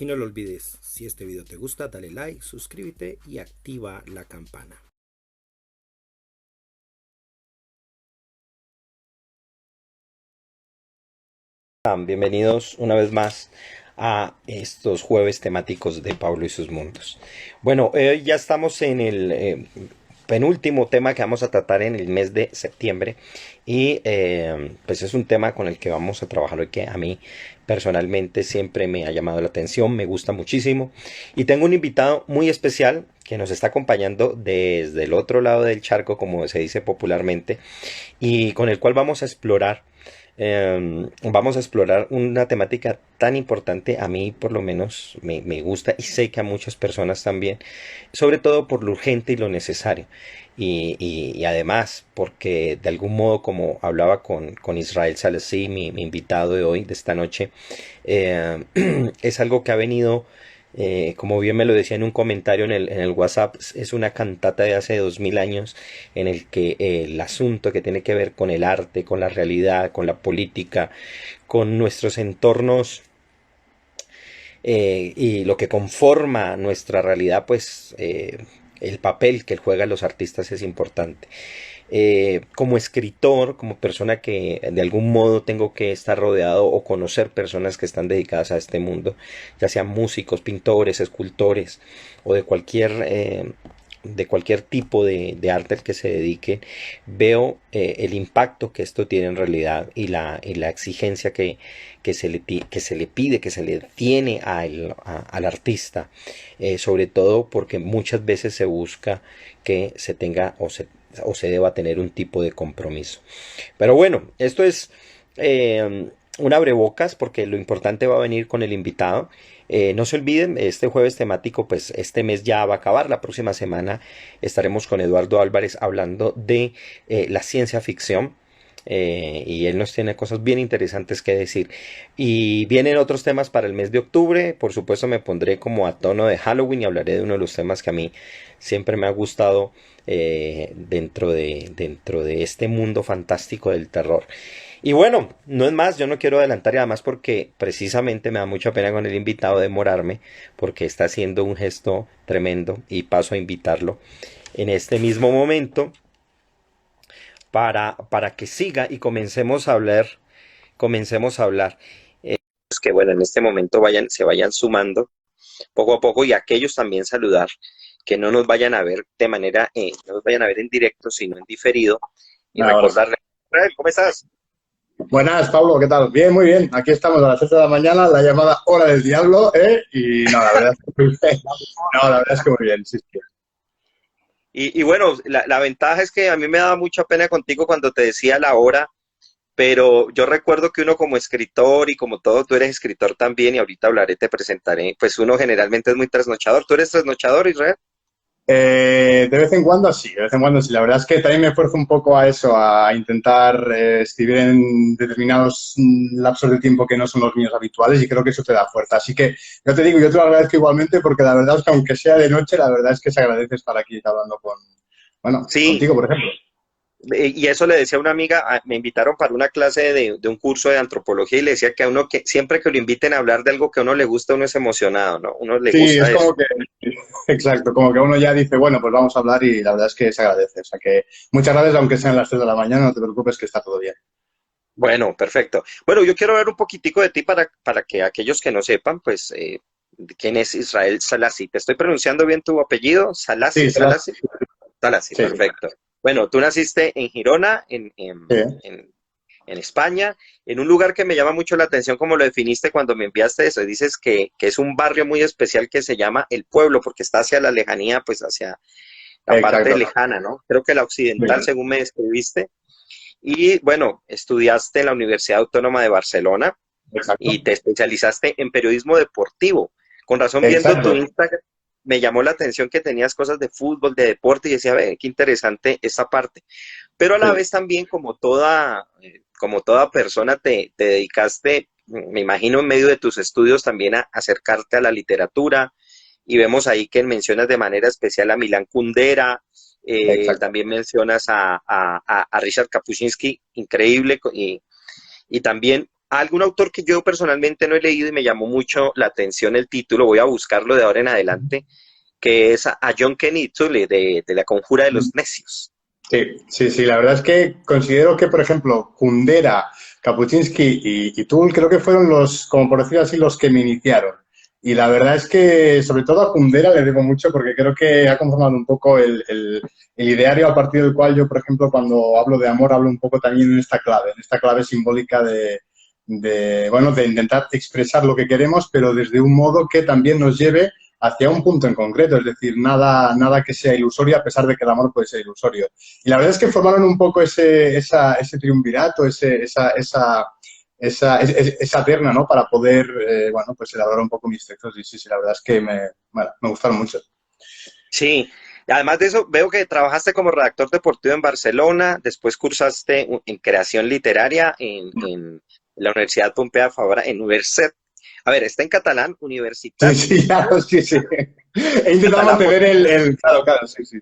Y no lo olvides, si este video te gusta, dale like, suscríbete y activa la campana. Bienvenidos una vez más a estos jueves temáticos de Pablo y sus mundos. Bueno, ya estamos en el penúltimo tema que vamos a tratar en el mes de septiembre y pues es un tema con el que vamos a trabajar hoy que a mí personalmente siempre me ha llamado la atención, me gusta muchísimo y tengo un invitado muy especial que nos está acompañando desde el otro lado del charco, como se dice popularmente, y con el cual vamos a explorar una temática tan importante. A mí por lo menos me gusta y sé que a muchas personas también, sobre todo por lo urgente y lo necesario. Y además porque de algún modo, como hablaba con Israel Salasí, mi invitado de hoy, de esta noche, eh, es algo que ha venido, como bien me lo decía en un comentario en el WhatsApp, es una cantata de hace 2000 años en el que el asunto que tiene que ver con el arte, con la realidad, con la política, con nuestros entornos y lo que conforma nuestra realidad, pues el papel que juegan los artistas es importante. Como escritor, como persona que de algún modo tengo que estar rodeado o conocer personas que están dedicadas a este mundo, ya sean músicos, pintores, escultores o de cualquier tipo de arte al que se dediquen, veo el impacto que esto tiene en realidad y la exigencia que se le pide, que se le tiene al artista, sobre todo porque muchas veces se busca que se tenga o se deba tener un tipo de compromiso. Pero bueno, esto es un abrebocas porque lo importante va a venir con el invitado. No se olviden, este jueves temático, pues este mes ya va a acabar. La próxima semana estaremos con Eduardo Álvarez hablando de la ciencia ficción. Y él nos tiene cosas bien interesantes que decir. Y vienen otros temas para el mes de octubre. Por supuesto me pondré como a tono de Halloween y hablaré de uno de los temas que a mí siempre me ha gustado dentro de este mundo fantástico del terror. Y bueno, no es más, yo no quiero adelantar y además porque precisamente me da mucha pena con el invitado demorarme porque está haciendo un gesto tremendo y paso a invitarlo en este mismo momento para que siga y comencemos a hablar. Pues que bueno, en este momento se vayan sumando poco a poco y aquellos también saludar que no nos vayan a ver de manera, no nos vayan a ver en directo, sino en diferido y Ahora sí. recordarles, ¿cómo estás? Buenas, Pablo, ¿qué tal? Bien, muy bien. Aquí estamos a las 7 de la mañana, la llamada hora del diablo, ¿eh? Y no, la verdad es que muy bien. No, la verdad es que muy bien, sí, sí. Y bueno, la ventaja es que a mí me daba mucha pena contigo cuando te decía la hora, pero yo recuerdo que uno como escritor y como todo, tú eres escritor también y ahorita hablaré, te presentaré, pues uno generalmente es muy trasnochador. ¿Tú eres trasnochador, Israel? De vez en cuando sí, de vez en cuando sí. La verdad es que también me esfuerzo un poco a eso, a intentar escribir en determinados lapsos de tiempo que no son los míos habituales y creo que eso te da fuerza. Así que yo te digo, yo te lo agradezco igualmente porque la verdad es que aunque sea de noche, la verdad es que se agradece estar aquí hablando bueno, Sí, contigo, por ejemplo. y eso le decía a una amiga, me invitaron para una clase de un curso de antropología y le decía que a uno que siempre que lo inviten a hablar de algo que a uno le gusta, uno es emocionado, ¿no? Uno le Sí, es gusta eso. como que, exacto, como que uno ya dice, bueno, pues vamos a hablar y la verdad es que se agradece. O sea que muchas gracias, aunque sean las 3 de la mañana, no te preocupes que está todo bien. Bueno, perfecto. Bueno, yo quiero ver un poquitico de ti para que aquellos que no sepan, pues, quién es Israel Salassi. ¿Te estoy pronunciando bien tu apellido? Sí, Salassi, se las... Salassi. Salassi, sí, perfecto. Bueno, tú naciste en Girona, sí, en España, en un lugar que me llama mucho la atención, como lo definiste cuando me enviaste eso. Dices que es un barrio muy especial que se llama El Pueblo, porque está hacia la lejanía, pues hacia la parte exacto. lejana, ¿no? Creo que la occidental, Sí, según me describiste. Y bueno, estudiaste en la Universidad Autónoma de Barcelona y exacto. te especializaste en periodismo deportivo. Con razón, viendo tu Exacto. Instagram, me llamó la atención que tenías cosas de fútbol, de deporte, y decía, ve, qué interesante esta parte. Pero a la Sí, vez también, como toda persona, te dedicaste, me imagino, en medio de tus estudios también a acercarte a la literatura. Y vemos ahí que mencionas de manera especial a Milán Kundera, exacto. también mencionas a Richard Kapuscinski, increíble, y también algún autor que yo personalmente no he leído y me llamó mucho la atención el título, voy a buscarlo de ahora en adelante, que es a John Kenny Tully de La Conjura de los Necios. Sí, sí, sí, la verdad es que considero que, por ejemplo, Kundera, Kapuscinski y Tull creo que fueron los, como por decir así, los que me iniciaron. Y la verdad es que, sobre todo a Kundera le debo mucho porque creo que ha conformado un poco el ideario a partir del cual yo, por ejemplo, cuando hablo de amor, hablo un poco también en esta clave simbólica bueno, de intentar expresar lo que queremos, pero desde un modo que también nos lleve hacia un punto en concreto, es decir, nada que sea ilusorio, a pesar de que el amor puede ser ilusorio. Y la verdad es que formaron un poco ese triunvirato, esa terna, ¿no? Para poder, bueno, pues elaborar un poco mis textos. Y sí, sí, la verdad es que bueno, me gustaron mucho. Sí, además de eso, veo que trabajaste como redactor deportivo en Barcelona, después cursaste en creación literaria en la Universidad Pompeu Fabra, en Universitat. A ver, está en catalán, Sí, Universitat. sí, claro, sí, sí. He intentado Catalán, mantener claro, claro, sí, sí.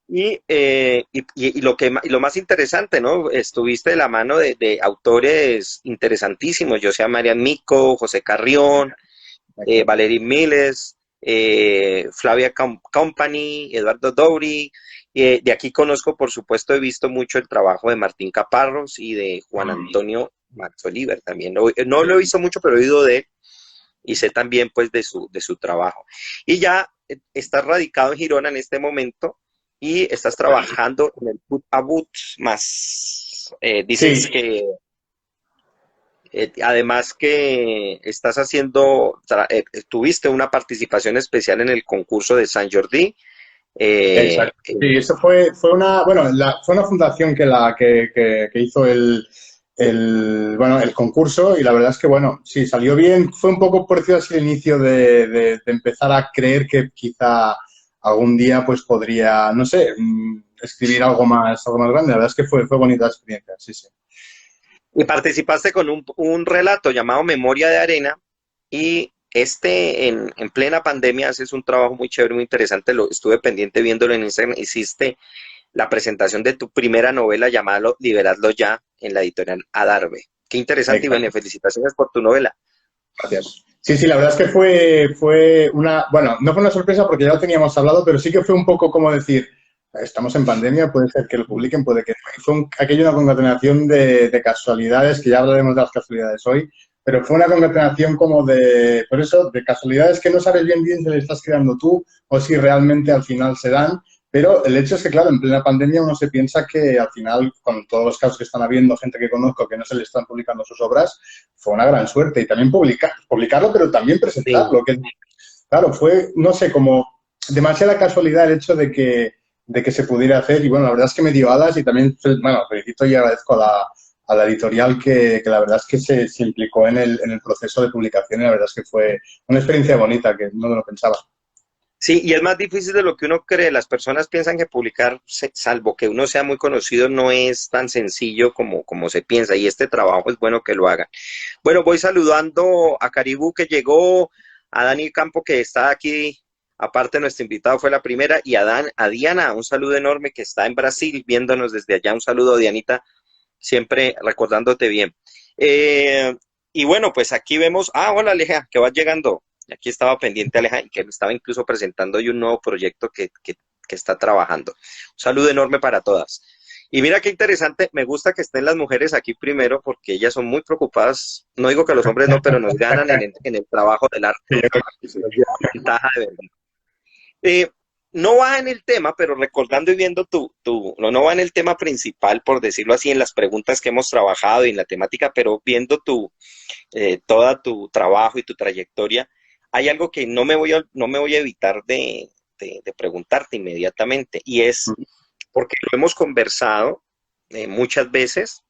y lo más interesante, ¿no? Estuviste de la mano de autores interesantísimos, José Marian Mico, José Carrión, Valery Miles, Flavia Company, Eduardo Dowry. De aquí conozco, por supuesto, he visto mucho el trabajo de Martín Caparrós y de Juan Antonio Max Oliver también. No lo he visto mucho, pero he oído de él y sé también pues de su trabajo. Y ya estás radicado en Girona en este momento y estás trabajando en el Put a Boot más. Dices Sí, que además que estás haciendo, tuviste una participación especial en el concurso de San Jordi. exacto. Eh, Sí, eso fue una, bueno, fue una fundación que hizo bueno, el concurso y la verdad es que, bueno, sí, salió bien. Fue un poco, por decirlo así, el inicio de empezar a creer que quizá algún día pues podría, no sé, escribir algo más grande. La verdad es que fue bonita la experiencia, sí, sí. y participaste con un relato llamado Memoria de Arena y en plena pandemia haces un trabajo muy chévere, muy interesante, lo estuve pendiente viéndolo en Instagram, hiciste la presentación de tu primera novela llamada Liberadlo Ya en la editorial Adarve. Qué interesante y bueno, Exacto. felicitaciones por tu novela. Gracias. Sí, sí, la verdad es que fue una, bueno, no fue una sorpresa porque ya lo teníamos hablado, pero sí que fue un poco como decir, estamos en pandemia, puede ser que lo publiquen, puede que no. Y fue aquello una concatenación de casualidades, que ya hablaremos de las casualidades hoy, pero fue una concatenación como por eso, de casualidades que no sabes bien si le estás creando tú o si realmente al final se dan. Pero el hecho es que, claro, en plena pandemia uno se piensa que al final, con todos los casos que están habiendo, gente que conozco que no se le están publicando sus obras, fue una gran suerte. Y también publicarlo, pero también Sí. presentarlo. Que, claro, fue, no sé, como demasiada casualidad el hecho de que se pudiera hacer. Y bueno, la verdad es que me dio alas y también, bueno, felicito y agradezco a la editorial que la verdad es que se implicó en el proceso de publicación y la verdad es que fue una experiencia bonita que no me lo pensaba. Sí, y es más difícil de lo que uno cree. Las personas piensan que publicar, salvo que uno sea muy conocido, no es tan sencillo como se piensa. Y este trabajo es bueno que lo hagan. Bueno, voy saludando a Caribú que llegó, a Dani Campo que está aquí, aparte nuestro invitado fue la primera, y a Diana, un saludo enorme que está en Brasil viéndonos desde allá. Un saludo, Dianita, siempre recordándote bien. Eh, y bueno, pues aquí vemos, hola Aleja, que vas llegando. Aquí estaba pendiente Aleja y que me estaba incluso presentando hoy un nuevo proyecto que está trabajando. Un saludo enorme para todas. Y mira qué interesante, me gusta que estén las mujeres aquí primero porque ellas son muy preocupadas, no digo que los hombres no, pero nos ganan en el trabajo del arte, Sí, yo creo que sí. nos llevan ventaja de verdad. Eh, no va en el tema, pero recordando y viendo no va en el tema principal, por decirlo así, en las preguntas que hemos trabajado y en la temática, pero viendo toda tu trabajo y tu trayectoria, hay algo que no me voy a evitar de preguntarte inmediatamente, y es, porque lo hemos conversado muchas veces,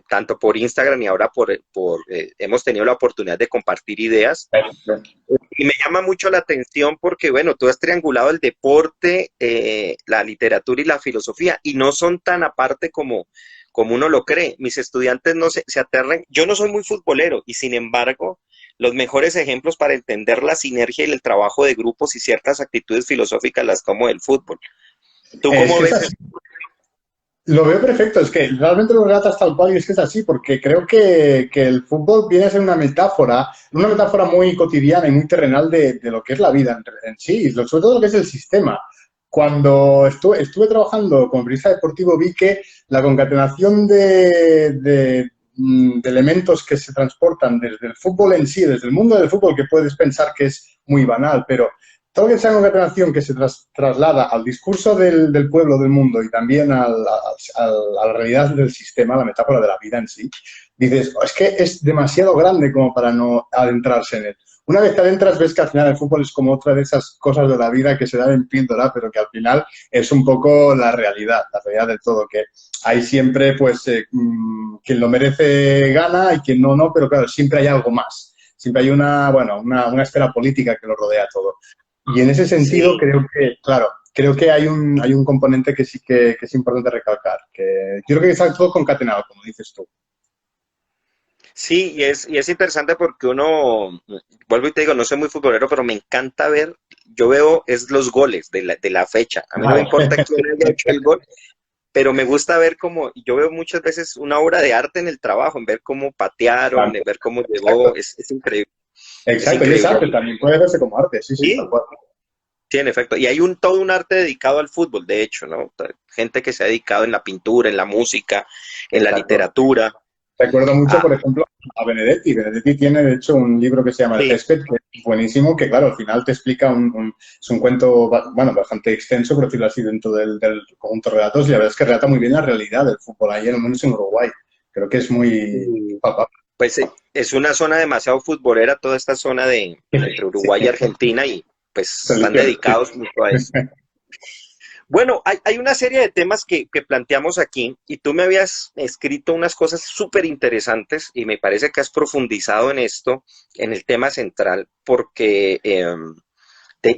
tanto por Instagram y ahora hemos tenido la oportunidad de compartir ideas. Y me llama mucho la atención porque, bueno, tú has triangulado el deporte, la literatura y la filosofía, y no son tan aparte como uno lo cree. Mis estudiantes no se aterran. Yo no soy muy futbolero y, sin embargo, los mejores ejemplos para entender la sinergia y el trabajo de grupos y ciertas actitudes filosóficas las tomo del fútbol. ¿Tú Es cómo que es ves así. eso? Lo veo perfecto, es que realmente lo relatas tal cual y es que es así, porque creo que el fútbol viene a ser una metáfora muy cotidiana y muy terrenal de lo que es la vida en sí, y sobre todo lo que es el sistema. Cuando estuve trabajando como periodista deportivo vi que la concatenación de elementos que se transportan desde el fútbol en sí, desde el mundo del fútbol, que puedes pensar que es muy banal, pero todo que sea concatenación que se traslada al discurso del pueblo, del mundo y también a la realidad del sistema, a la metáfora de la vida en sí, dices, "Oh, es que es demasiado grande como para no adentrarse en él". Una vez que adentras ves que al final el fútbol es como otra de esas cosas de la vida que se dan en píldora, pero que al final es un poco la realidad del todo, que hay siempre, pues, quien lo merece gana y quien no, no, pero claro, siempre hay algo más. Siempre hay bueno, una esfera política que lo rodea todo. Y en ese sentido Sí, creo que, claro, creo que hay un componente que sí que es importante recalcar, que yo creo que está todo concatenado, como dices tú. sí, y es interesante porque uno, vuelvo y te digo, no soy muy futbolero, pero me encanta ver, yo veo es los goles de la fecha. A mí no me Vale. importa quién haya hecho el gol, pero me gusta ver cómo, yo veo muchas veces una obra de arte en el trabajo, en ver cómo patearon, en Exacto, ver cómo llegó, exacto. es increíble, es Exacto, y es increíble. arte también, puede verse como arte, sí, sí, tal Sí, cual. sí, en efecto. Y hay todo un arte dedicado al fútbol, de hecho, ¿no? Gente que se ha dedicado en la pintura, en la música, en la Exacto. literatura. Recuerdo mucho, Ah, por ejemplo, a Benedetti. Benedetti tiene, de hecho, un libro que se llama El sí, césped, que es buenísimo, que, claro, al final te explica es un cuento, bueno, bastante extenso, por decirlo así, dentro del conjunto de relatos, y la verdad es que relata muy bien la realidad del fútbol ahí, al menos en Uruguay. Creo que es muy y, palpable. pues es una zona demasiado futbolera, toda esta zona de entre Sí, Uruguay y Argentina, y pues están selección, sí. dedicados mucho a eso. Bueno, hay una serie de temas que planteamos aquí y tú me habías escrito unas cosas súper interesantes y me parece que has profundizado en esto, en el tema central, porque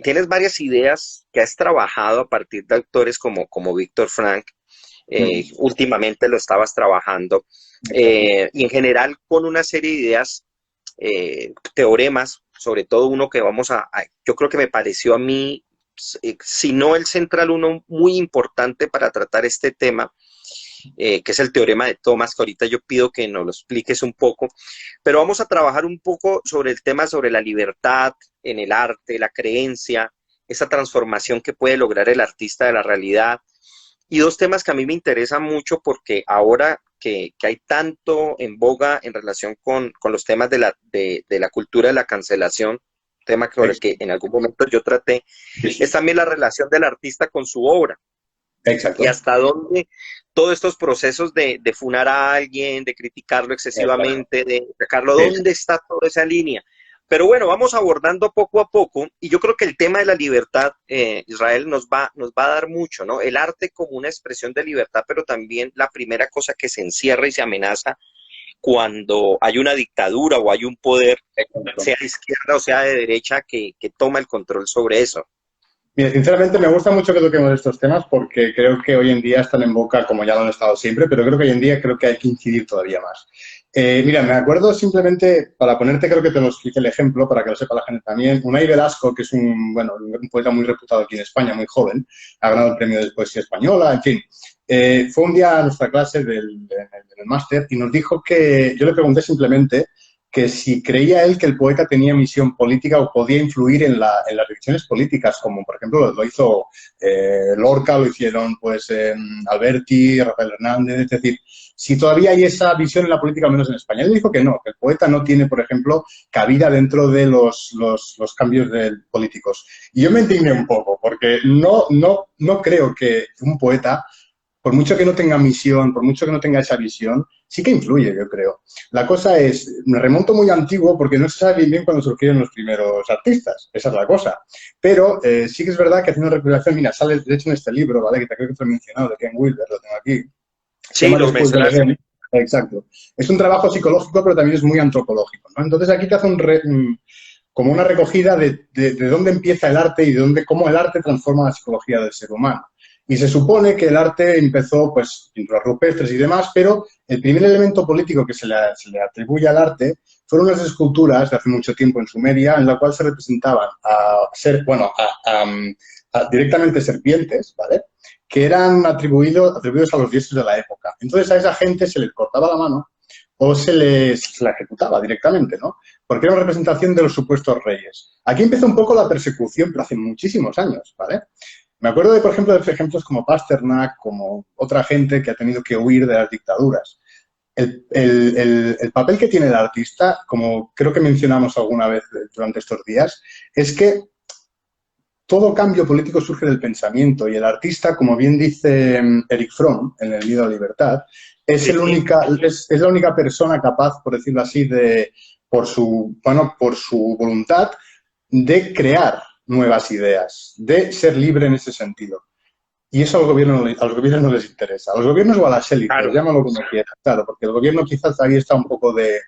tienes varias ideas que has trabajado a partir de autores como Víctor Frank, Mm, últimamente lo estabas trabajando, exacto. y en general con una serie de ideas, teoremas, sobre todo uno que yo creo que me pareció a mí, si no el central, uno muy importante para tratar este tema, que es el teorema de Thomas, que ahorita yo pido que nos lo expliques un poco, pero vamos a trabajar un poco sobre el tema sobre la libertad en el arte, la creencia, esa transformación que puede lograr el artista de la realidad, y dos temas que a mí me interesan mucho porque ahora que hay tanto en boga en relación con los temas de la cultura de la cancelación, tema sobre el que Ex- en algún momento yo traté, Sí, es sí. también la relación del artista con su obra y Exacto. hasta dónde todos estos procesos de funar a alguien, de criticarlo Exacto. excesivamente, de sacarlo, Sí, sí. ¿dónde está toda esa línea? Pero bueno, vamos abordando poco a poco y yo creo que el tema de la libertad, Israel, nos va a dar mucho, ¿no? El arte como una expresión de libertad, pero también la primera cosa que se encierra y se amenaza cuando hay una dictadura o hay un poder, Exacto. sea de izquierda o sea de derecha, que toma el control sobre eso. Mira, sinceramente me gusta mucho que toquemos estos temas porque creo que hoy en día están en boca como ya lo han estado siempre, pero creo que hoy en día creo que hay que incidir todavía más. Mira, me acuerdo simplemente, para ponerte, creo que te lo expliqué el ejemplo, para que lo sepa la gente también, Unai Velasco, que es un poeta muy reputado aquí en España, muy joven, ha ganado el premio de poesía española, en fin. Fue un día a nuestra clase del máster y nos dijo que, yo le pregunté simplemente que si creía él que el poeta tenía misión política o podía influir en las decisiones políticas, como por ejemplo lo hizo Lorca, lo hicieron pues Alberti, Rafael Hernández, es decir, si todavía hay esa visión en la política, al menos en España. Él dijo que no, que el poeta no tiene, por ejemplo, cabida dentro de los cambios políticos. Y yo me indigné un poco, porque no creo que un poeta por mucho que no tenga misión, por mucho que no tenga esa visión, sí que influye, yo creo. La cosa es, me remonto muy antiguo porque no se sabe bien cuándo surgieron los primeros artistas, esa es la cosa. Pero sí que es verdad que haciendo una recuperación, mira, sale de hecho en este libro, ¿vale? Que creo que te he mencionado, de Ken Wilber, lo tengo aquí, se Sí, llama lo Después del mencionaste. Edén. Exacto. Es un trabajo psicológico, pero también es muy antropológico, ¿no? Entonces aquí te hace como una recogida de dónde empieza el arte y de cómo el arte transforma la psicología del ser humano. Y se supone que el arte empezó, pues, pinturas rupestres y demás, pero el primer elemento político que se le atribuye al arte fueron unas esculturas de hace mucho tiempo en Sumeria, en la cual se representaban a ser, bueno, directamente serpientes, ¿vale? que eran atribuidos a los dioses de la época. Entonces a esa gente se les cortaba la mano o se la ejecutaba directamente, ¿no? Porque era una representación de los supuestos reyes. Aquí empezó un poco la persecución, pero hace muchísimos años, ¿vale? Me acuerdo de, por ejemplo, de ejemplos como Pasternak, como otra gente que ha tenido que huir de las dictaduras. El papel que tiene el artista, como creo que mencionamos alguna vez durante estos días, es que todo cambio político surge del pensamiento y el artista, como bien dice Eric Fromm en el Miedo a la Libertad, es, es la única persona capaz, por decirlo así, por su voluntad, de crear nuevas ideas, de ser libre en ese sentido. Y eso a los gobiernos no les interesa. A los gobiernos o a las élites, Claro. llámalo como quieras, claro, porque el gobierno quizás ahí está un poco de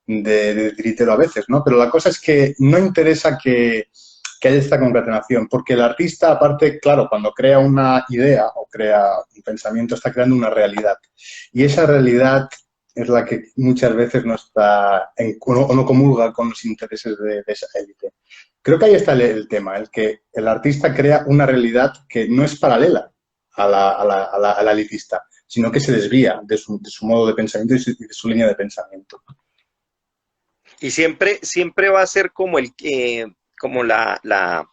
tiritero a veces, ¿no? Pero la cosa es que no interesa que haya esta concatenación, porque el artista, aparte, claro, cuando crea una idea o crea un pensamiento, está creando una realidad. Y esa realidad es la que muchas veces no está o no comulga con los intereses de esa élite. Creo que ahí está el tema, el que el artista crea una realidad que no es paralela a la elitista, sino que se desvía de su modo de pensamiento y de su línea de pensamiento. Y siempre va a ser como como la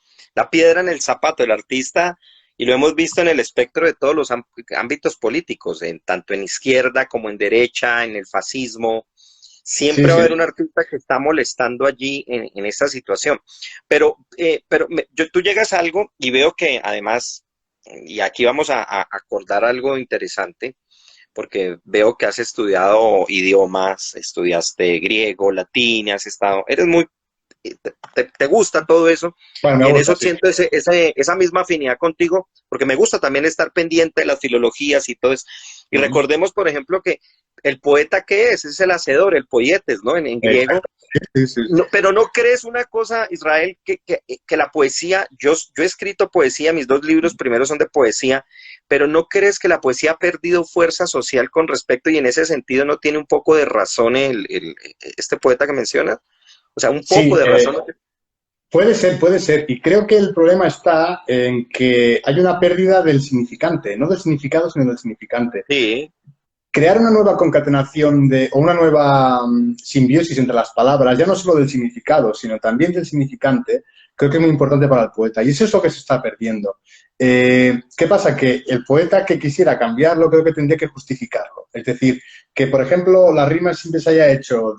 piedra en el zapato del artista, y lo hemos visto en el espectro de todos los ámbitos políticos, tanto en izquierda como en derecha, en el fascismo. Sí, Siempre va a sí. haber un artista que está molestando allí en esta situación. Pero tú llegas a algo y veo que además, y aquí vamos a acordar algo interesante, porque veo que has estudiado idiomas, estudiaste griego, latín, eres muy, te gusta todo eso, Bueno, y me en gusta, eso sí. siento esa misma afinidad contigo, porque me gusta también estar pendiente de las filologías y todo eso. Y Uh -huh. recordemos, por ejemplo, que el poeta, ¿qué es el hacedor, el poietes, ¿no? En griego. Exacto. Sí, sí, sí. No, pero no crees una cosa, Israel, que la poesía, yo he escrito poesía, mis dos libros primeros son de poesía, pero no crees que la poesía ha perdido fuerza social con respecto y en ese sentido no tiene un poco de razón este poeta que mencionas? O sea, un poco Sí, de razón. puede ser, puede ser. Y creo que el problema está en que hay una pérdida del significante, no del significado, sino del significante. Sí, Crear una nueva concatenación o una nueva simbiosis entre las palabras, ya no solo del significado, sino también del significante, creo que es muy importante para el poeta. Y eso es lo que se está perdiendo. ¿Qué pasa? Que el poeta que quisiera cambiarlo, creo que tendría que justificarlo. Es decir, que, por ejemplo, la rima siempre se haya hecho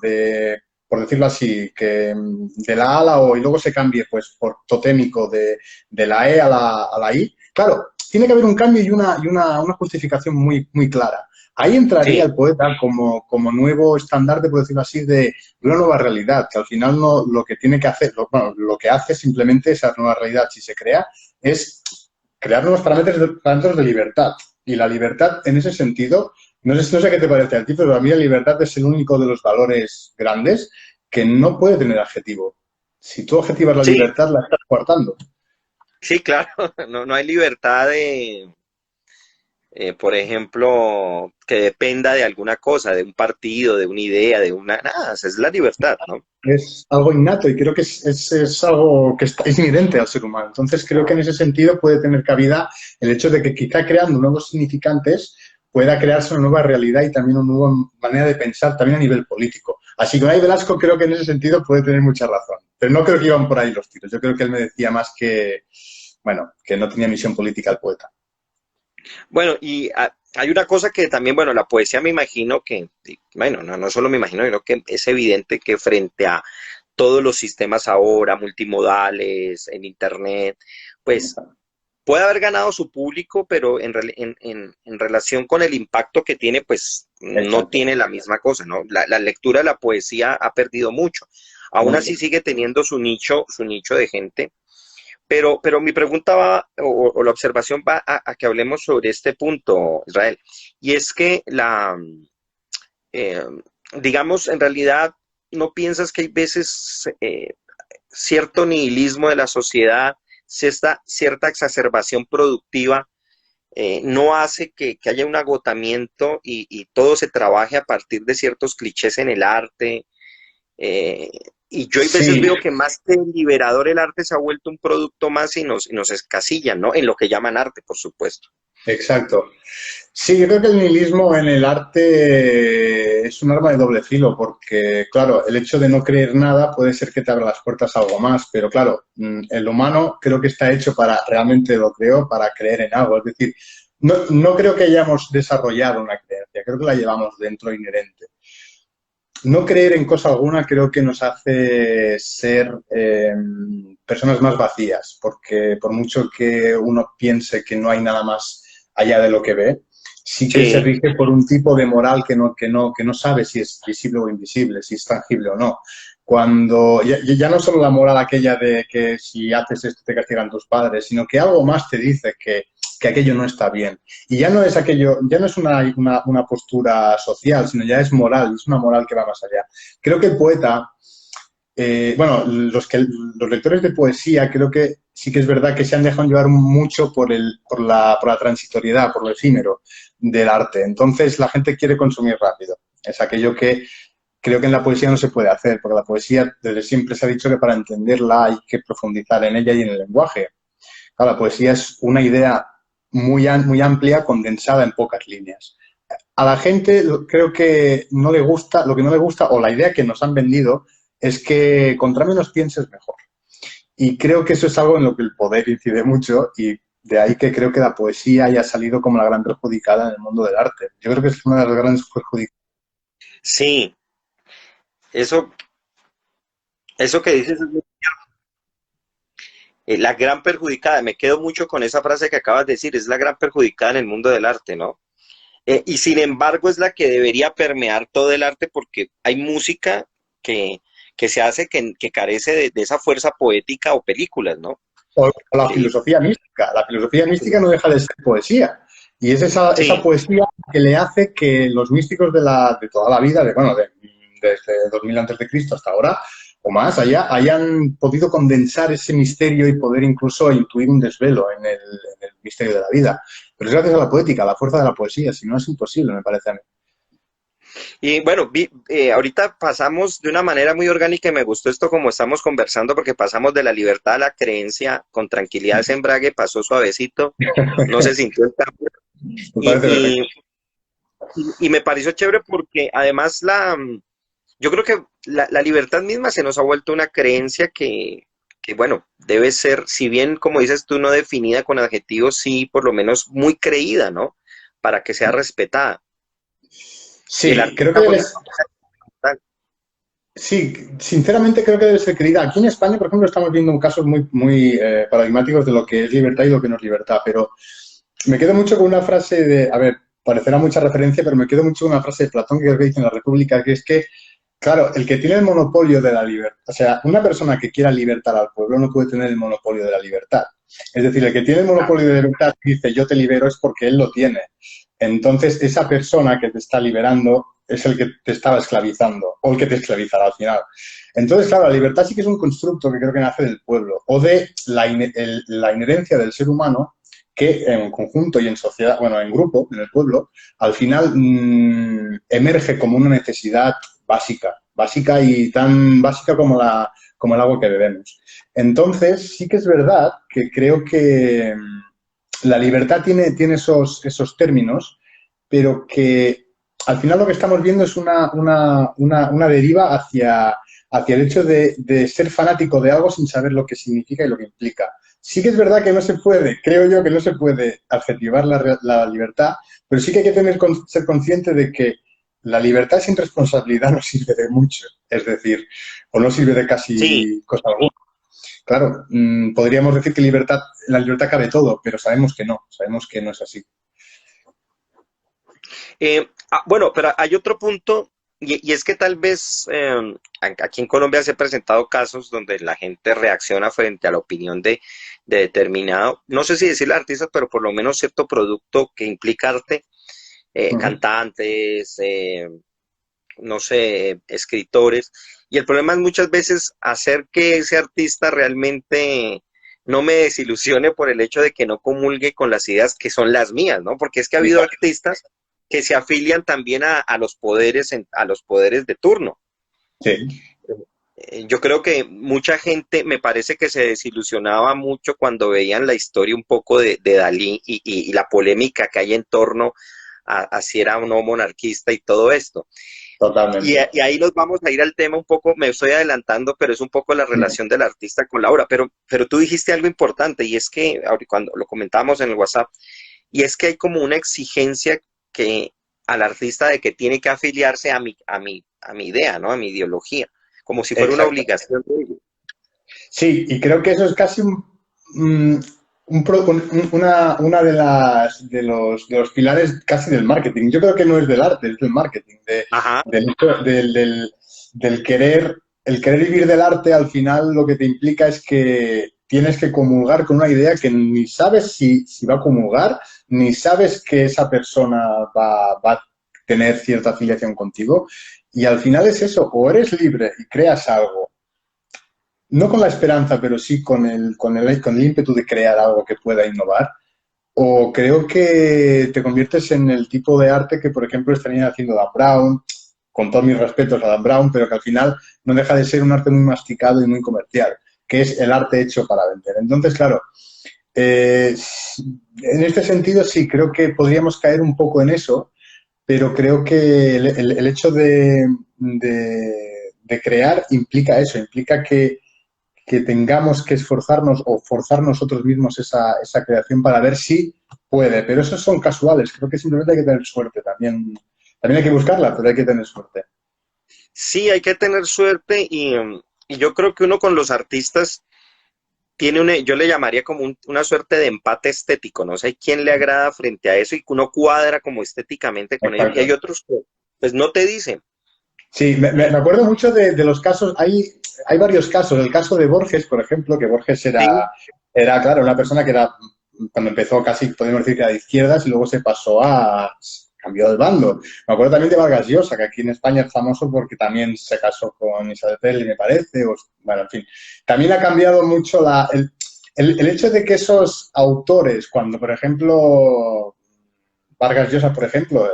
por decirlo así, que de la A a la O y luego se cambie pues por totémico de la E a la I. Claro, tiene que haber un cambio y una justificación muy, muy clara. Ahí entraría sí, el poeta como nuevo estandarte, por decirlo así, de una nueva realidad, que al final no, lo que tiene que hacer, lo que hace simplemente esa nueva realidad, si se crea, es crear nuevos parámetros de libertad. Y la libertad, en ese sentido, no sé qué te parece a ti, pero a mí la libertad es el único de los valores grandes que no puede tener adjetivo. Si tú adjetivas la sí, libertad, la estás coartando. sí, claro, no hay libertad por ejemplo, que dependa de alguna cosa, de un partido, de una idea, nada, esa es la libertad, ¿no? Es algo innato y creo que es algo que es inherente al ser humano. Entonces creo que en ese sentido puede tener cabida el hecho de que quizá creando nuevos significantes pueda crearse una nueva realidad y también una nueva manera de pensar también a nivel político. Así que Unai Velasco creo que en ese sentido puede tener mucha razón. Pero no creo que iban por ahí los tiros. Yo creo que él me decía más que, bueno, que no tenía misión política el poeta. Bueno, hay una cosa que también, bueno, la poesía me imagino bueno, no solo me imagino, sino que es evidente que frente a todos los sistemas ahora, multimodales, en Internet, pues puede haber ganado su público, pero en relación con el impacto que tiene, pues no Exacto. tiene la misma cosa, ¿no? La lectura de la poesía ha perdido mucho. Aún Mucho. así sigue teniendo su nicho de gente, pero mi pregunta va, o la observación va a que hablemos sobre este punto, Israel, y es que eh, digamos, en realidad, ¿no piensas que hay veces cierto nihilismo de la sociedad, cierta exacerbación productiva, no hace que haya un agotamiento y todo se trabaje a partir de ciertos clichés en el arte? Eh, y yo hay veces Sí, veo que más que liberador el arte se ha vuelto un producto más y nos escasillan, ¿no? En lo que llaman arte, por supuesto. exacto. Sí, yo creo que el nihilismo en el arte es un arma de doble filo, porque, claro, el hecho de no creer nada puede ser que te abra las puertas a algo más, pero claro, el humano creo que está hecho para, realmente lo creo, para creer en algo. Es decir, no creo que hayamos desarrollado una creencia, creo que la llevamos dentro inherente. No creer en cosa alguna creo que nos hace ser personas más vacías, porque por mucho que uno piense que no hay nada más allá de lo que ve, sí que se Sí, rige por un tipo de moral que no sabe si es visible o invisible, si es tangible o no. Cuando ya no solo la moral aquella de que si haces esto te castigan tus padres, sino que algo más te dice que aquello no está bien. Y ya no es aquello, ya no es una postura social, sino ya es moral, es una moral que va más allá. Creo que el poeta, bueno, los lectores de poesía creo que sí que es verdad que se han dejado llevar mucho por la transitoriedad, por lo efímero del arte. Entonces la gente quiere consumir rápido. Es aquello que creo que en la poesía no se puede hacer, porque la poesía desde siempre se ha dicho que para entenderla hay que profundizar en ella y en el lenguaje. Claro, la poesía es una idea muy amplia condensada en pocas líneas. A la gente creo que no le gusta, lo que no le gusta, o la idea que nos han vendido, es que contra menos pienses mejor. Y creo que eso es algo en lo que el poder incide mucho y de ahí que creo que la poesía haya salido como la gran perjudicada en el mundo del arte. Yo creo que es una de las grandes perjudicadas. sí, eso, eso que dices es la gran perjudicada. Me quedo mucho con esa frase que acabas de decir, es la gran perjudicada en el mundo del arte, ¿no? Y sin embargo es la que debería permear todo el arte porque hay música que, que se hace que carece de esa fuerza poética o películas, ¿no? O la Y, filosofía mística. La filosofía mística no deja de ser poesía. Y es esa sí, poesía que le hace que los místicos de toda la vida, desde 2000 antes de Cristo hasta ahora, o más allá, hayan podido condensar ese misterio y poder incluso intuir un desvelo en el misterio de la vida. Pero es gracias a la poética, a la fuerza de la poesía, si no es imposible, me parece a mí. y bueno, ahorita pasamos de una manera muy orgánica y me gustó esto como estamos conversando porque pasamos de la libertad a la creencia con tranquilidad, ese embrague pasó suavecito, no se sintió el cambio. Me parece Y, perfecto. y, y me pareció chévere porque además yo creo que la libertad misma se nos ha vuelto una creencia que, bueno, debe ser, si bien como dices tú, no definida con adjetivos, sí por lo menos muy creída, ¿no? Para que sea respetada. Y el Sí, creo que artista juega un papel fundamental. sí, sinceramente creo que debe ser querida. Aquí en España, por ejemplo, estamos viendo casos muy paradigmáticos de lo que es libertad y lo que no es libertad, pero me quedo mucho con una frase a ver, parecerá mucha referencia, pero me quedo mucho con una frase de Platón que creo que dice en la República, que es que, claro, el que tiene el monopolio de la libertad, o sea, una persona que quiera libertar al pueblo no puede tener el monopolio de la libertad. Es decir, el que tiene el Claro. monopolio de la libertad y dice yo te libero es porque él lo tiene. Entonces, esa persona que te está liberando es el que te estaba esclavizando o el que te esclavizará al final. Entonces, claro, la libertad sí que es un constructo que creo que nace del pueblo o de la inherencia del ser humano que en conjunto y en sociedad, bueno, en grupo, en el pueblo, al final emerge como una necesidad básica y tan básica como el agua que bebemos. Entonces, sí que es verdad que creo que la libertad tiene esos términos, pero que al final lo que estamos viendo es una deriva hacia el hecho de ser fanático de algo sin saber lo que significa y lo que implica. Sí que es verdad que no se puede, creo yo que no se puede adjetivar la libertad, pero sí que hay que ser consciente de que la libertad sin responsabilidad no sirve de mucho, es decir, o no sirve de Sí, casi cosa alguna. Claro, podríamos decir que la libertad cabe todo, pero sabemos que no es así. bueno, pero hay otro punto, y es que tal vez aquí en Colombia se han presentado casos donde la gente reacciona frente a la opinión de determinado, no sé si decirle artistas, pero por lo menos cierto producto que implica arte, Uh -huh. cantantes, no sé, escritores, y el problema es muchas veces hacer que ese artista realmente no me desilusione por el hecho de que no comulgue con las ideas que son las mías, ¿no? Porque es que ha habido artistas que se afilian también a los poderes, a los poderes de turno. Sí. Yo creo que mucha gente me parece que se desilusionaba mucho cuando veían la historia un poco de Dalí y la polémica que hay en torno a si era o no monarquista y todo esto. Totalmente. Y ahí nos vamos a ir al tema un poco, me estoy adelantando, pero es un poco la relación del artista con la obra. Pero tú dijiste algo importante y es que cuando lo comentábamos en el WhatsApp, y es que hay como una exigencia que al artista de que tiene que afiliarse a mi idea, ¿no? A mi ideología, como si fuera una Exacto. obligación de ello. Sí, y creo que eso es casi mm, una de los pilares casi del marketing. Yo creo que no es del arte, es del marketing, Ajá, del querer, el querer vivir del arte al final lo que te implica es que tienes que comulgar con una idea que ni sabes si va a comulgar, ni sabes que esa persona va a tener cierta afiliación contigo. Y al final es eso, o eres libre y creas algo no con la esperanza, pero sí con el ímpetu de crear algo que pueda innovar. O creo que te conviertes en el tipo de arte que, por ejemplo, estaría haciendo Dan Brown, con todos mis respetos a Dan Brown, pero que al final no deja de ser un arte muy masticado y muy comercial, que es el arte hecho para vender. Entonces, claro, eh, en este sentido sí, creo que podríamos caer un poco en eso, pero creo que el hecho de crear implica eso, implica que tengamos que esforzarnos o forzar nosotros mismos esa creación para ver si puede. Pero esos son casuales, creo que simplemente hay que tener suerte también. También hay que buscarla, pero hay que tener suerte. sí, hay que tener suerte y yo creo que uno con los artistas tiene yo le llamaría como una suerte de empate estético, no sé quién le agrada frente a eso y que uno cuadra como estéticamente con ellos y hay Exacto. otros que pues no te dicen. Sí, me acuerdo mucho de los casos, hay varios casos. El caso de Borges, por ejemplo, que Borges Sí, era, claro, una persona que era, cuando empezó casi, podemos decir que era de izquierdas y luego se pasó cambió de bando. Me acuerdo también de Vargas Llosa, que aquí en España es famoso porque también se casó con Isabel Presley, me parece, bueno, en fin. También ha cambiado mucho el hecho de que esos autores, cuando, por ejemplo, Vargas Llosa, por ejemplo,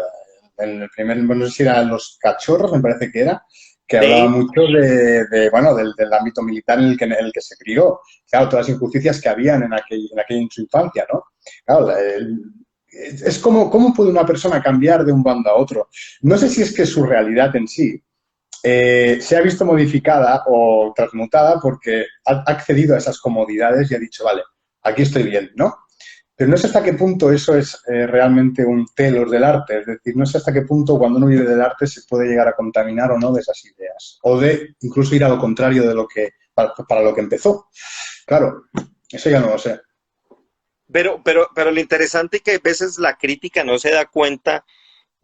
en el primer, bueno, no sé si era Los Cachorros, me parece que era, que hablaba sí, mucho bueno, del ámbito militar en el que se crió. Claro, todas las injusticias que habían en su infancia, ¿no? Claro, es como, ¿cómo puede una persona cambiar de un bando a otro? No sé si es que su realidad en sí se ha visto modificada o transmutada porque ha accedido a esas comodidades y ha dicho, vale, aquí estoy bien, ¿no? Pero no sé hasta qué punto eso es realmente un telos del arte, es decir, no sé hasta qué punto cuando uno vive del arte se puede llegar a contaminar o no de esas ideas, o de incluso ir a lo contrario de lo que, para lo que empezó. Claro, eso ya no lo sé. pero lo interesante y que a veces la crítica no se da cuenta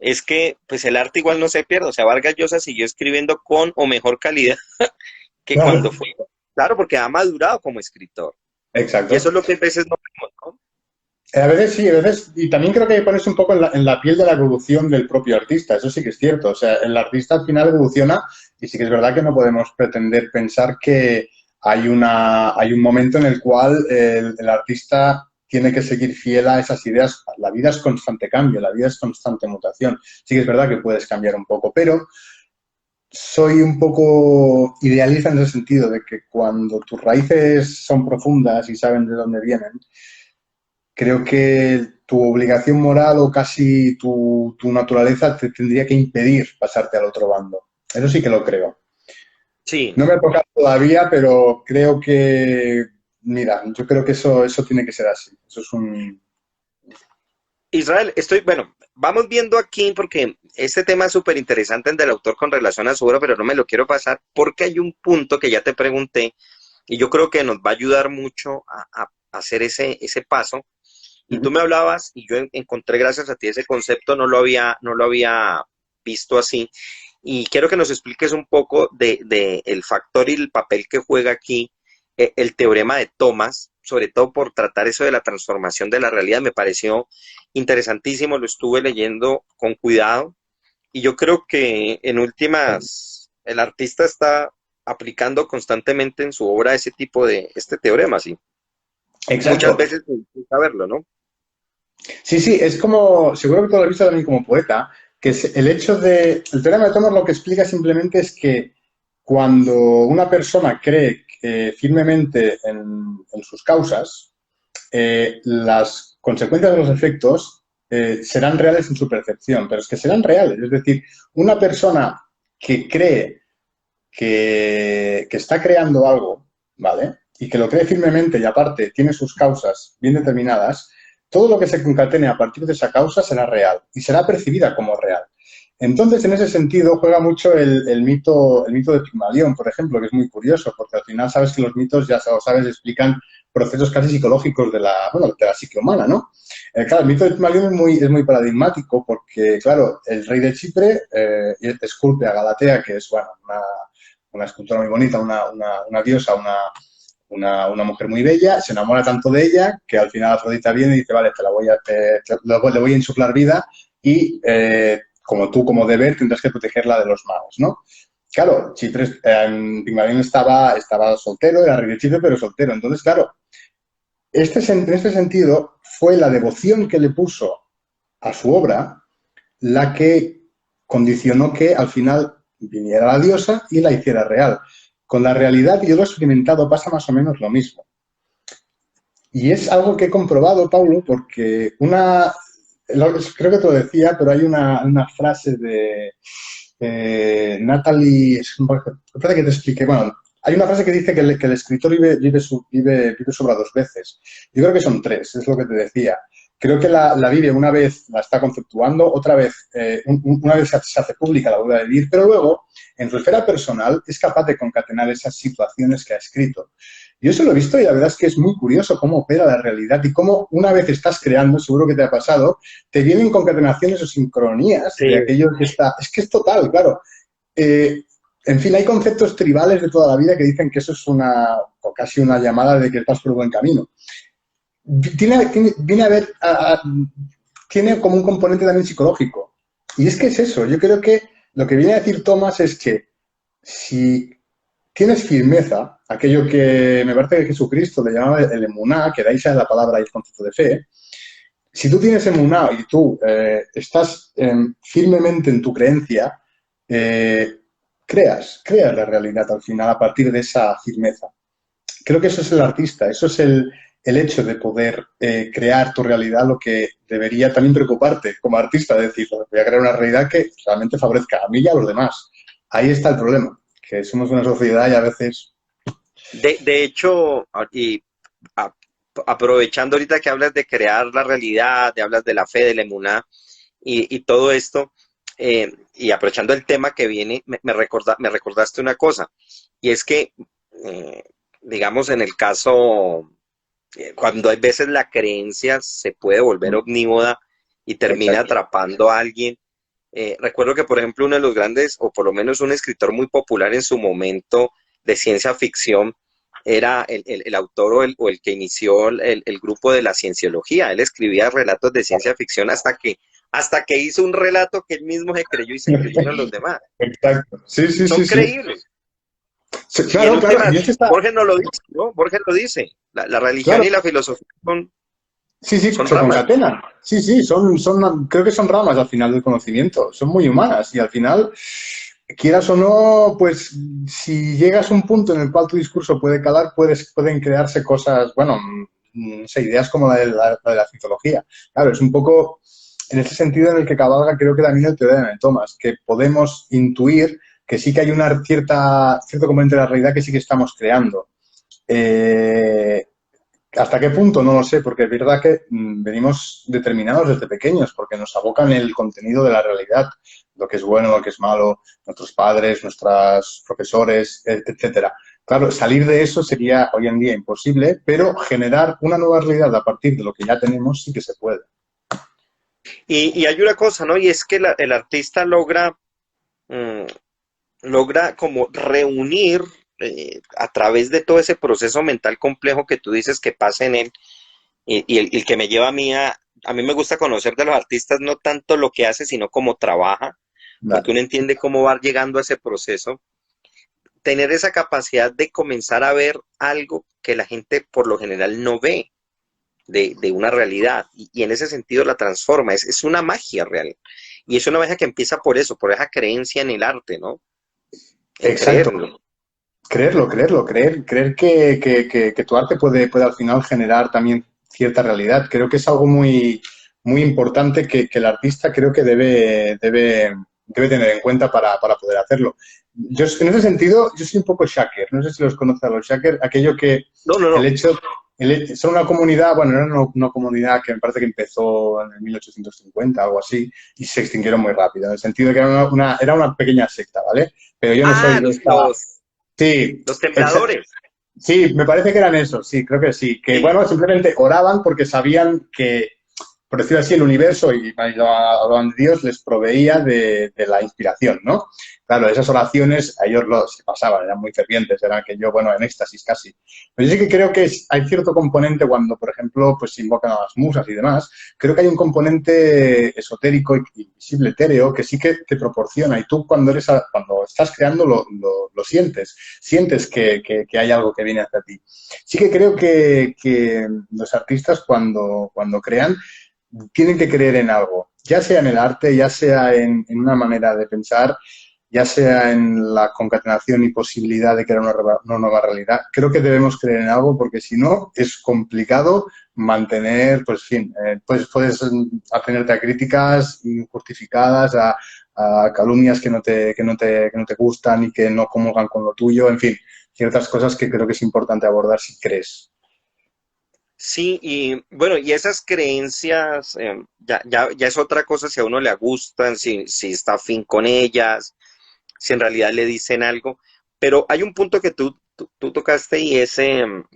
es que pues el arte igual no se pierde, o sea, Vargas Llosa siguió escribiendo con o mejor calidad que cuando Claro, fue. Claro, porque ha madurado como escritor. Y eso exacto. es lo que a veces no vemos, ¿no? A veces sí, a veces, y también creo que hay que ponerse un poco en la piel de la evolución del propio artista, eso sí que es cierto, o sea, el artista al final evoluciona y sí que es verdad que no podemos pretender pensar que hay un momento en el cual el artista tiene que seguir fiel a esas ideas. La vida es constante cambio, la vida es constante mutación. Sí que es verdad que puedes cambiar un poco, pero soy un poco idealista en ese sentido, de que cuando tus raíces son profundas y saben de dónde vienen, creo que tu obligación moral o casi tu naturaleza te tendría que impedir pasarte al otro bando. Eso sí que lo creo. Sí. No me ha tocado todavía, pero creo que, mira, yo creo que eso tiene que ser así. Eso es un... Israel, bueno, vamos viendo aquí porque este tema es súper interesante el del autor con relación a su obra, pero no me lo quiero pasar porque hay un punto que ya te pregunté y yo creo que nos va a ayudar mucho a hacer ese paso. Y tú me hablabas y yo encontré gracias a ti ese concepto, no lo había visto así. Y quiero que nos expliques un poco de el factor y el papel que juega aquí el teorema de Thomas, sobre todo por tratar eso de la transformación de la realidad. Me pareció interesantísimo, lo estuve leyendo con cuidado y yo creo que en últimas el artista está aplicando constantemente en su obra ese tipo de, este teorema, sí. Muchas Exacto. veces sin saberlo, ¿no? Sí, sí, es como, seguro que tú lo has visto también como poeta, que es el hecho de, el teorema de Thomas lo que explica simplemente es que cuando una persona cree firmemente en sus causas, las consecuencias de los efectos serán reales en su percepción, pero es que serán reales. Es decir, una persona que cree que está creando algo, ¿vale? Y que lo cree firmemente y aparte tiene sus causas bien determinadas, todo lo que se concatene a partir de esa causa será real y será percibida como real. Entonces, en ese sentido, juega mucho el mito de Pigmalión, por ejemplo, que es muy curioso, porque al final sabes que los mitos, ya lo sabes, explican procesos casi psicológicos bueno, de la psique humana, ¿no? Claro, el mito de Pigmalión es muy paradigmático porque, claro, el rey de Chipre esculpe a Galatea, que es, bueno, una escultura muy bonita, una diosa, una mujer muy bella, se enamora tanto de ella que al final Afrodita viene y dice, vale, le voy a insuflar vida y como tú, como deber, tendrás que protegerla de los magos, ¿no? Claro, Chipre, Pigmalión estaba soltero, era rey de Chipre, pero soltero. Entonces, claro, en este sentido fue la devoción que le puso a su obra la que condicionó que al final viniera la diosa y la hiciera real. Con la realidad, y yo lo he experimentado, pasa más o menos lo mismo. Y es algo que he comprobado, Paulo, porque creo que te lo decía, pero hay una frase de Natalie, espera que te explique, bueno, hay una frase que dice que el escritor vive sobre dos veces. Yo creo que son tres, es lo que te decía. Creo que la vive una vez, la está conceptuando, otra vez, una vez se hace pública, la vuelve a vivir, pero luego, en su esfera personal, es capaz de concatenar esas situaciones que ha escrito. Yo eso lo he visto y la verdad es que es muy curioso cómo opera la realidad y cómo una vez estás creando, seguro que te ha pasado, te vienen concatenaciones o sincronías Sí. de aquello que está... Es que es total, claro. En fin, hay conceptos tribales de toda la vida que dicen que eso es o casi una llamada de que estás por buen camino. Viene a ver, tiene como un componente también psicológico. Y es que es eso, yo creo que lo que viene a decir Thomas es que si tienes firmeza, aquello que me parece que Jesucristo le llamaba el emuná, que de ahí sale la palabra y el concepto de fe, si tú tienes emuná y tú estás firmemente en tu creencia, creas la realidad al final a partir de esa firmeza. Creo que eso es el artista, eso es el hecho de poder crear tu realidad, lo que debería también preocuparte como artista, es decir, voy a crear una realidad que realmente favorezca a mí y a los demás. Ahí está el problema, que somos una sociedad y a veces... De hecho, y a- aprovechando ahorita que hablas de crear la realidad, de hablas de la fe, de la emuná y todo esto, y aprovechando el tema que viene, me recordaste una cosa, y es que, eh, digamos, en el caso, cuando hay veces la creencia se puede volver omnímoda y termina Exacto. atrapando a alguien. Recuerdo que, por ejemplo, uno de los grandes, o por lo menos un escritor muy popular en su momento de ciencia ficción, era el autor o el que inició el grupo de la cienciología. Él escribía relatos de ciencia ficción hasta que hizo un relato que él mismo se creyó y se creyeron los demás. Exacto. Sí, sí, Son sí, sí. creíbles. Sí, Y en claro, claro. últimas, Y es que está... Borges no lo dice, ¿no? Borges lo dice. La religión Claro. y la filosofía Sí, sí, son se ramas. concatenan. Sí, sí, creo que son ramas al final del conocimiento. Son muy humanas y al final, quieras o no, pues si llegas a un punto en el cual tu discurso puede calar, pueden crearse cosas, bueno, no sé, ideas como la de la citología. Claro, es un poco en ese sentido en el que cabalga creo que también el teorema de Thomas, que podemos intuir que sí que hay una cierto componente de la realidad que sí que estamos creando. Eh, ¿Hasta qué punto? No lo sé, porque es verdad que venimos determinados desde pequeños, porque nos abocan el contenido de la realidad, lo que es bueno, lo que es malo, nuestros padres, nuestros profesores, etcétera. Claro, salir de eso sería hoy en día imposible, pero generar una nueva realidad a partir de lo que ya tenemos sí que se puede. Y hay una cosa, ¿no? Y es que el artista mm, logra como reunir a través de todo ese proceso mental complejo que tú dices que pasa en él y el que me lleva a mí me gusta conocer de los artistas no tanto lo que hace, sino cómo trabaja, porque Vale. uno entiende cómo va llegando a ese proceso, tener esa capacidad de comenzar a ver algo que la gente por lo general no ve de una realidad y en ese sentido la transforma, es una magia real. Y es una magia que empieza por eso, por esa creencia en el arte, ¿no? En Exacto. creerlo. creer que tu arte puede al final generar también cierta realidad. Creo que es algo muy importante que el artista creo que debe tener en cuenta para poder hacerlo. Yo, en ese sentido, yo soy un poco shaker. No sé si los conoces a los shaker. Aquello que No, no, el no. hecho, son una comunidad, bueno, era una comunidad que me parece que empezó en el 1850, algo así, y se extinguieron muy rápido, en el sentido de que era una pequeña secta, ¿vale? Pero yo no Ah, soy de esta... Sí, los tembladores. sí, me parece que eran esos, sí, creo que sí. Que Sí. bueno, simplemente oraban porque sabían que, por decirlo así, el universo y hablaban de Dios les proveía de la inspiración, ¿no? Claro, esas oraciones a ellos se pasaban, eran muy fervientes, eran que yo, bueno, en éxtasis casi. Pero yo sí que creo que hay cierto componente cuando, por ejemplo, pues se invocan a las musas y demás, creo que hay un componente esotérico y invisible, etéreo, que sí que te proporciona. Y tú cuando cuando estás creando lo sientes. Sientes que hay algo que viene hacia ti. Sí que creo que los artistas cuando crean tienen que creer en algo, ya sea en el arte, ya sea en una manera de pensar, ya sea en la concatenación y posibilidad de crear una nueva realidad. Creo que debemos creer en algo porque si no es complicado mantener, pues, en fin, pues puedes atenerte a críticas injustificadas, a calumnias que no te gustan y que no comulgan con lo tuyo, en fin, ciertas cosas que creo que es importante abordar si crees. Sí, y bueno, y esas creencias ya es otra cosa si a uno le gustan, si está afín con ellas, si en realidad le dicen algo. Pero hay un punto que tú tocaste y es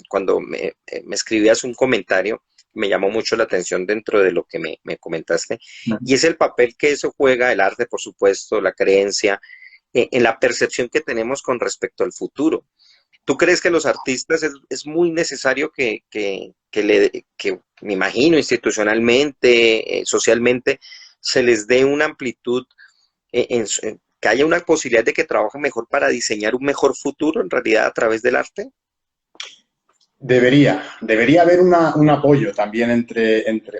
cuando me escribías un comentario, me llamó mucho la atención dentro de lo que me comentaste, y es el papel que eso juega, el arte, por supuesto, la creencia, en la percepción que tenemos con respecto al futuro. ¿Tú crees que los artistas es muy necesario que me imagino, institucionalmente, socialmente, se les dé una amplitud, que haya una posibilidad de que trabajen mejor para diseñar un mejor futuro en realidad a través del arte? Debería haber un apoyo también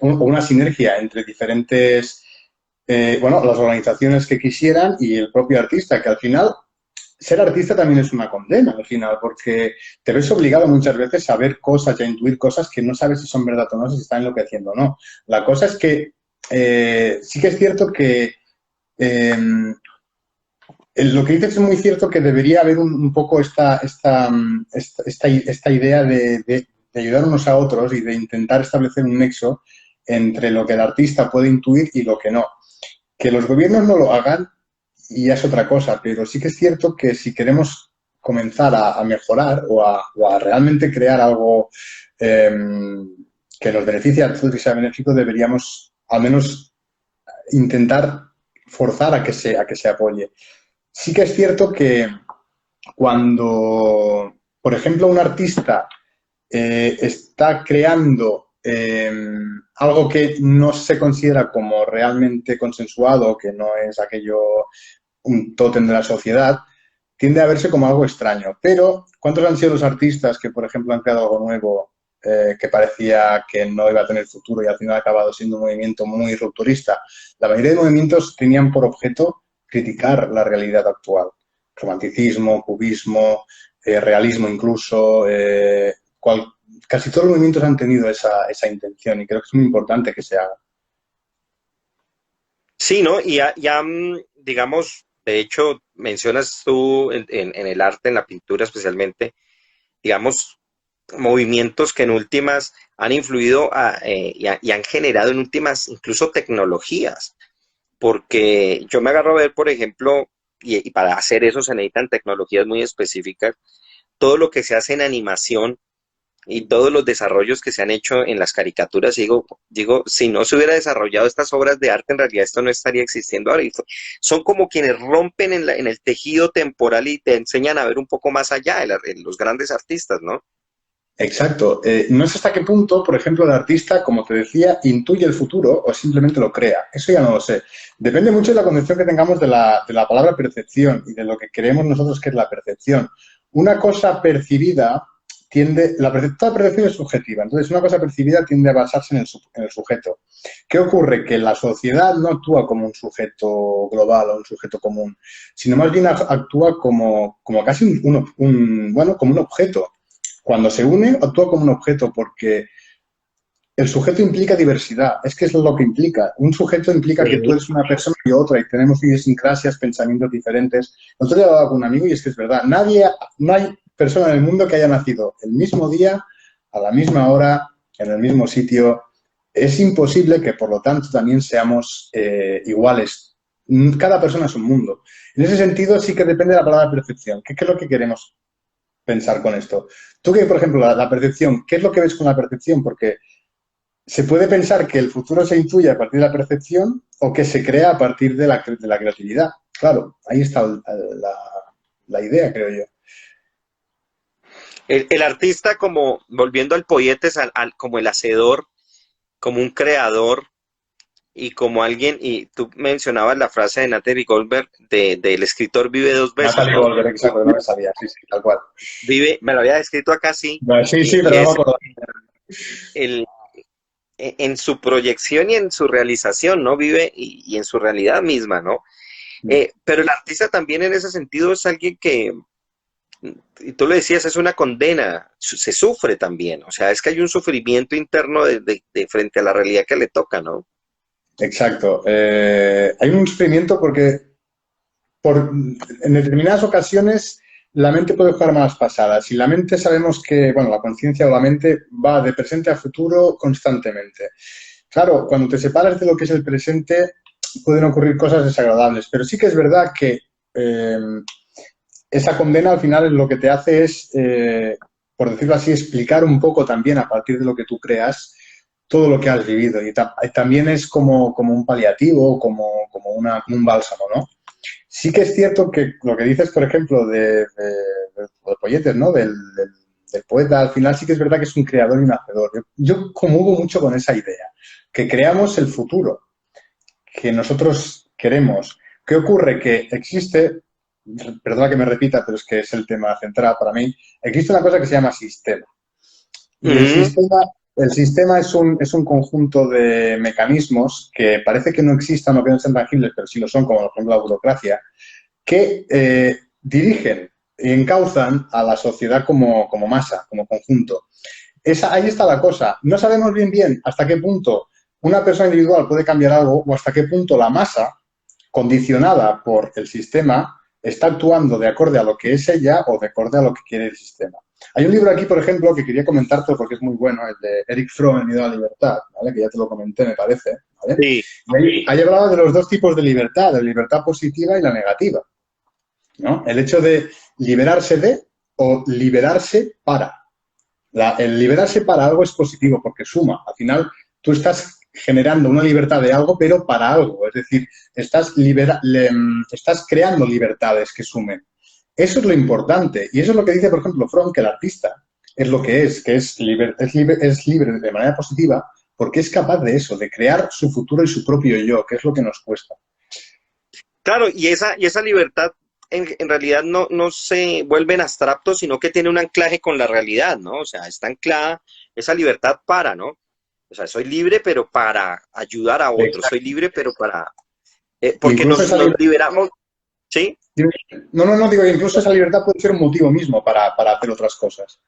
o una sinergia entre diferentes, bueno, las organizaciones que quisieran y el propio artista, que al final, ser artista también es una condena, al final, porque te ves obligado muchas veces a ver cosas y a intuir cosas que no sabes si son verdad o no, si están enloqueciendo o no. La cosa es que sí que es cierto que eh, lo que dices es muy cierto que debería haber un poco esta idea de ayudar unos a otros y de intentar establecer un nexo entre lo que el artista puede intuir y lo que no. Que los gobiernos no lo hagan y ya es otra cosa, pero sí que es cierto que si queremos comenzar a mejorar o a realmente crear algo eh, que nos beneficie a todos y sea benéfico, deberíamos al menos intentar forzar a que se apoye. Sí que es cierto que cuando, por ejemplo, un artista está creando algo que no se considera como realmente consensuado, que no es aquello un tótem de la sociedad, tiende a verse como algo extraño. Pero, ¿cuántos han sido los artistas que, por ejemplo, han creado algo nuevo que parecía que no iba a tener futuro y al final ha acabado siendo un movimiento muy rupturista? La mayoría de movimientos tenían por objeto criticar la realidad actual. Romanticismo, cubismo, realismo incluso, casi todos los movimientos han tenido esa intención y creo que es muy importante que se haga. Sí, ¿no? Y digamos, de hecho, mencionas tú en el arte, en la pintura especialmente, digamos, movimientos que en últimas han influido y han generado en últimas incluso tecnologías, porque yo me agarro a ver, por ejemplo, y para hacer eso se necesitan tecnologías muy específicas, todo lo que se hace en animación y todos los desarrollos que se han hecho en las caricaturas, digo, si no se hubiera desarrollado estas obras de arte, en realidad esto no estaría existiendo ahora. Son como quienes rompen en el tejido temporal y te enseñan a ver un poco más allá, los grandes artistas, ¿no? Exacto. No sé hasta qué punto, por ejemplo, el artista, como te decía, intuye el futuro o simplemente lo crea. Eso ya no lo sé. Depende mucho de la concepción que tengamos de la palabra percepción y de lo que creemos nosotros que es la percepción. Una cosa percibida toda percepción es subjetiva, entonces una cosa percibida tiende a basarse en el sujeto. ¿Qué ocurre? Que la sociedad no actúa como un sujeto global o un sujeto común, sino más bien actúa como casi bueno, como un objeto. Cuando se une, actúa como un objeto porque el sujeto implica diversidad, es que es lo que implica. Un sujeto implica que tú Sí. eres una persona y otra y tenemos idiosincrasias, pensamientos diferentes. Nosotros he hablado con un amigo y es que es verdad, no hay persona en el mundo que haya nacido el mismo día, a la misma hora, en el mismo sitio. Es imposible que, por lo tanto, también seamos iguales. Cada persona es un mundo. En ese sentido, sí que depende de la palabra percepción. ¿Qué es lo que queremos pensar con esto? Tú que, por ejemplo, la percepción, ¿qué es lo que ves con la percepción? Porque se puede pensar que el futuro se intuye a partir de la percepción o que se crea a partir de la creatividad. Claro, ahí está la idea, creo yo. El artista como, volviendo al Poietes, como el hacedor, como un creador y como alguien, y tú mencionabas la frase de Natalie Goldberg del escritor vive dos veces, Natalie ¿no? Golver, exacto, no me sabía, sí, sí, tal cual. Vive, me lo había escrito acá sí, Bueno, sí, sí, y pero no me es acuerdo. el, en su proyección y en su realización, ¿no? Vive y en su realidad misma, ¿no? Pero el artista también en ese sentido es alguien que, y tú lo decías, es una condena, se sufre también, o sea, es que hay un sufrimiento interno de frente a la realidad que le toca, ¿no? Exacto. Hay un sufrimiento porque en determinadas ocasiones la mente puede jugar malas pasadas y la mente sabemos que, bueno, la conciencia o la mente va de presente a futuro constantemente. Claro, cuando te separas de lo que es el presente pueden ocurrir cosas desagradables, pero sí que es verdad que eh, esa condena al final lo que te hace es, por decirlo así, explicar un poco también a partir de lo que tú creas todo lo que has vivido y también es como un paliativo, como un bálsamo, ¿no? Sí que es cierto que lo que dices, por ejemplo, de Poyetes, ¿no? Del poeta, al final sí que es verdad que es un creador y un hacedor. Yo comulgo mucho con esa idea, que creamos el futuro que nosotros queremos. ¿Qué ocurre? Que existe, perdona que me repita, pero es que es el tema central para mí, existe una cosa que se llama sistema. Y Mm, el sistema es un conjunto de mecanismos que parece que no existan o que no sean tangibles, pero sí lo son, como por ejemplo la burocracia, que dirigen y encauzan a la sociedad como masa, como conjunto. Ahí está la cosa. No sabemos bien hasta qué punto una persona individual puede cambiar algo o hasta qué punto la masa, condicionada por el sistema, está actuando de acorde a lo que es ella o de acorde a lo que quiere el sistema. Hay un libro aquí, por ejemplo, que quería comentarte porque es muy bueno, el de Eric Fromm, El miedo a la libertad, ¿vale? Que ya te lo comenté, me parece. ¿Vale? sí, Y ahí hablaba de los dos tipos de libertad, de libertad positiva y la negativa, ¿no? El hecho de liberarse de o liberarse para. El liberarse para algo es positivo porque suma. Al final, tú estás generando una libertad de algo, pero para algo. Es decir, estás creando libertades que sumen. Eso es lo importante. Y eso es lo que dice, por ejemplo, Fromm, que el artista es lo que es libre de manera positiva porque es capaz de eso, de crear su futuro y su propio yo, que es lo que nos cuesta. claro, y esa libertad en realidad no se vuelve en abstracto, sino que tiene un anclaje con la realidad, ¿no? O sea, está anclada esa libertad para, ¿no? O sea, soy libre, pero para ayudar a otros, soy Exacto. libre, pero para, porque Incluso esa nos libertad, liberamos, ¿sí? no, digo, incluso esa libertad puede ser un motivo mismo para hacer otras cosas.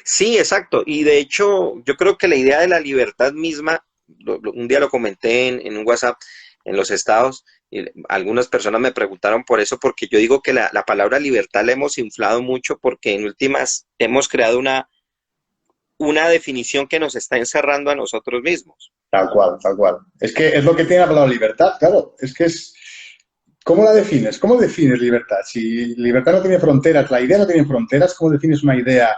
Sí, exacto. Y de hecho, yo creo que la idea de la libertad misma, un día lo comenté en un WhatsApp en los estados, y algunas personas me preguntaron por eso, porque yo digo que la palabra libertad la hemos inflado mucho porque en últimas hemos creado una definición que nos está encerrando a nosotros mismos. Tal cual, tal cual. Es que es lo que tiene la palabra libertad, claro. Es que es. ¿Cómo la defines? ¿Cómo defines libertad? Si libertad no tiene fronteras, la idea no tiene fronteras, ¿cómo defines una idea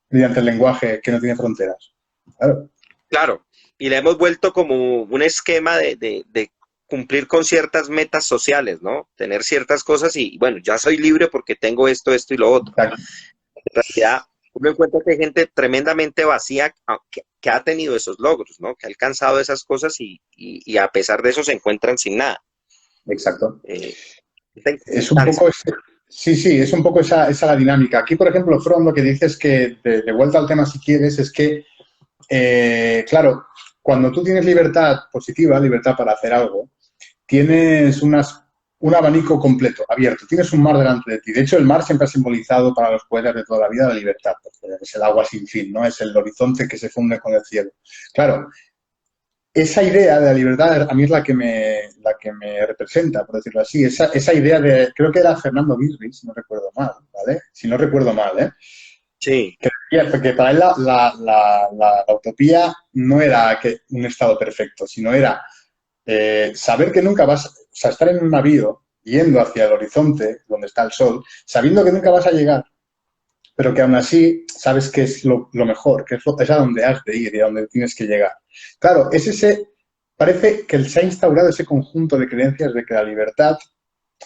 mediante el lenguaje que no tiene fronteras? Claro, Claro, y la hemos vuelto como un esquema de cumplir con ciertas metas sociales, ¿no? Tener ciertas cosas y bueno, ya soy libre porque tengo esto, esto y lo otro. exacto. En realidad, uno encuentra que hay gente tremendamente vacía que ha tenido esos logros, ¿no? Que ha alcanzado esas cosas y a pesar de eso se encuentran sin nada. Exacto. Esta Es un inconstancia. poco, sí, sí, es un poco esa la dinámica. Aquí, por ejemplo, From, lo que dices que, de vuelta al tema si quieres, es que, claro, cuando tú tienes libertad positiva, libertad para hacer algo, tienes un abanico completo, abierto. Tienes un mar delante de ti. De hecho, el mar siempre ha simbolizado para los poetas de toda la vida la libertad, porque es el agua sin fin, ¿no? Es el horizonte que se funde con el cielo. Claro, esa idea de la libertad a mí es la que me representa, por decirlo así. Esa idea de, creo que era Fernando Birri, si no recuerdo mal, ¿vale? Si no recuerdo mal, ¿eh? Sí. Que para él la utopía no era un estado perfecto, sino era saber que nunca vas, o sea, estar en un navío yendo hacia el horizonte, donde está el sol, sabiendo que nunca vas a llegar, pero que aún así sabes que es lo mejor, que es a donde has de ir y a donde tienes que llegar. Claro, parece que se ha instaurado ese conjunto de creencias de que la libertad,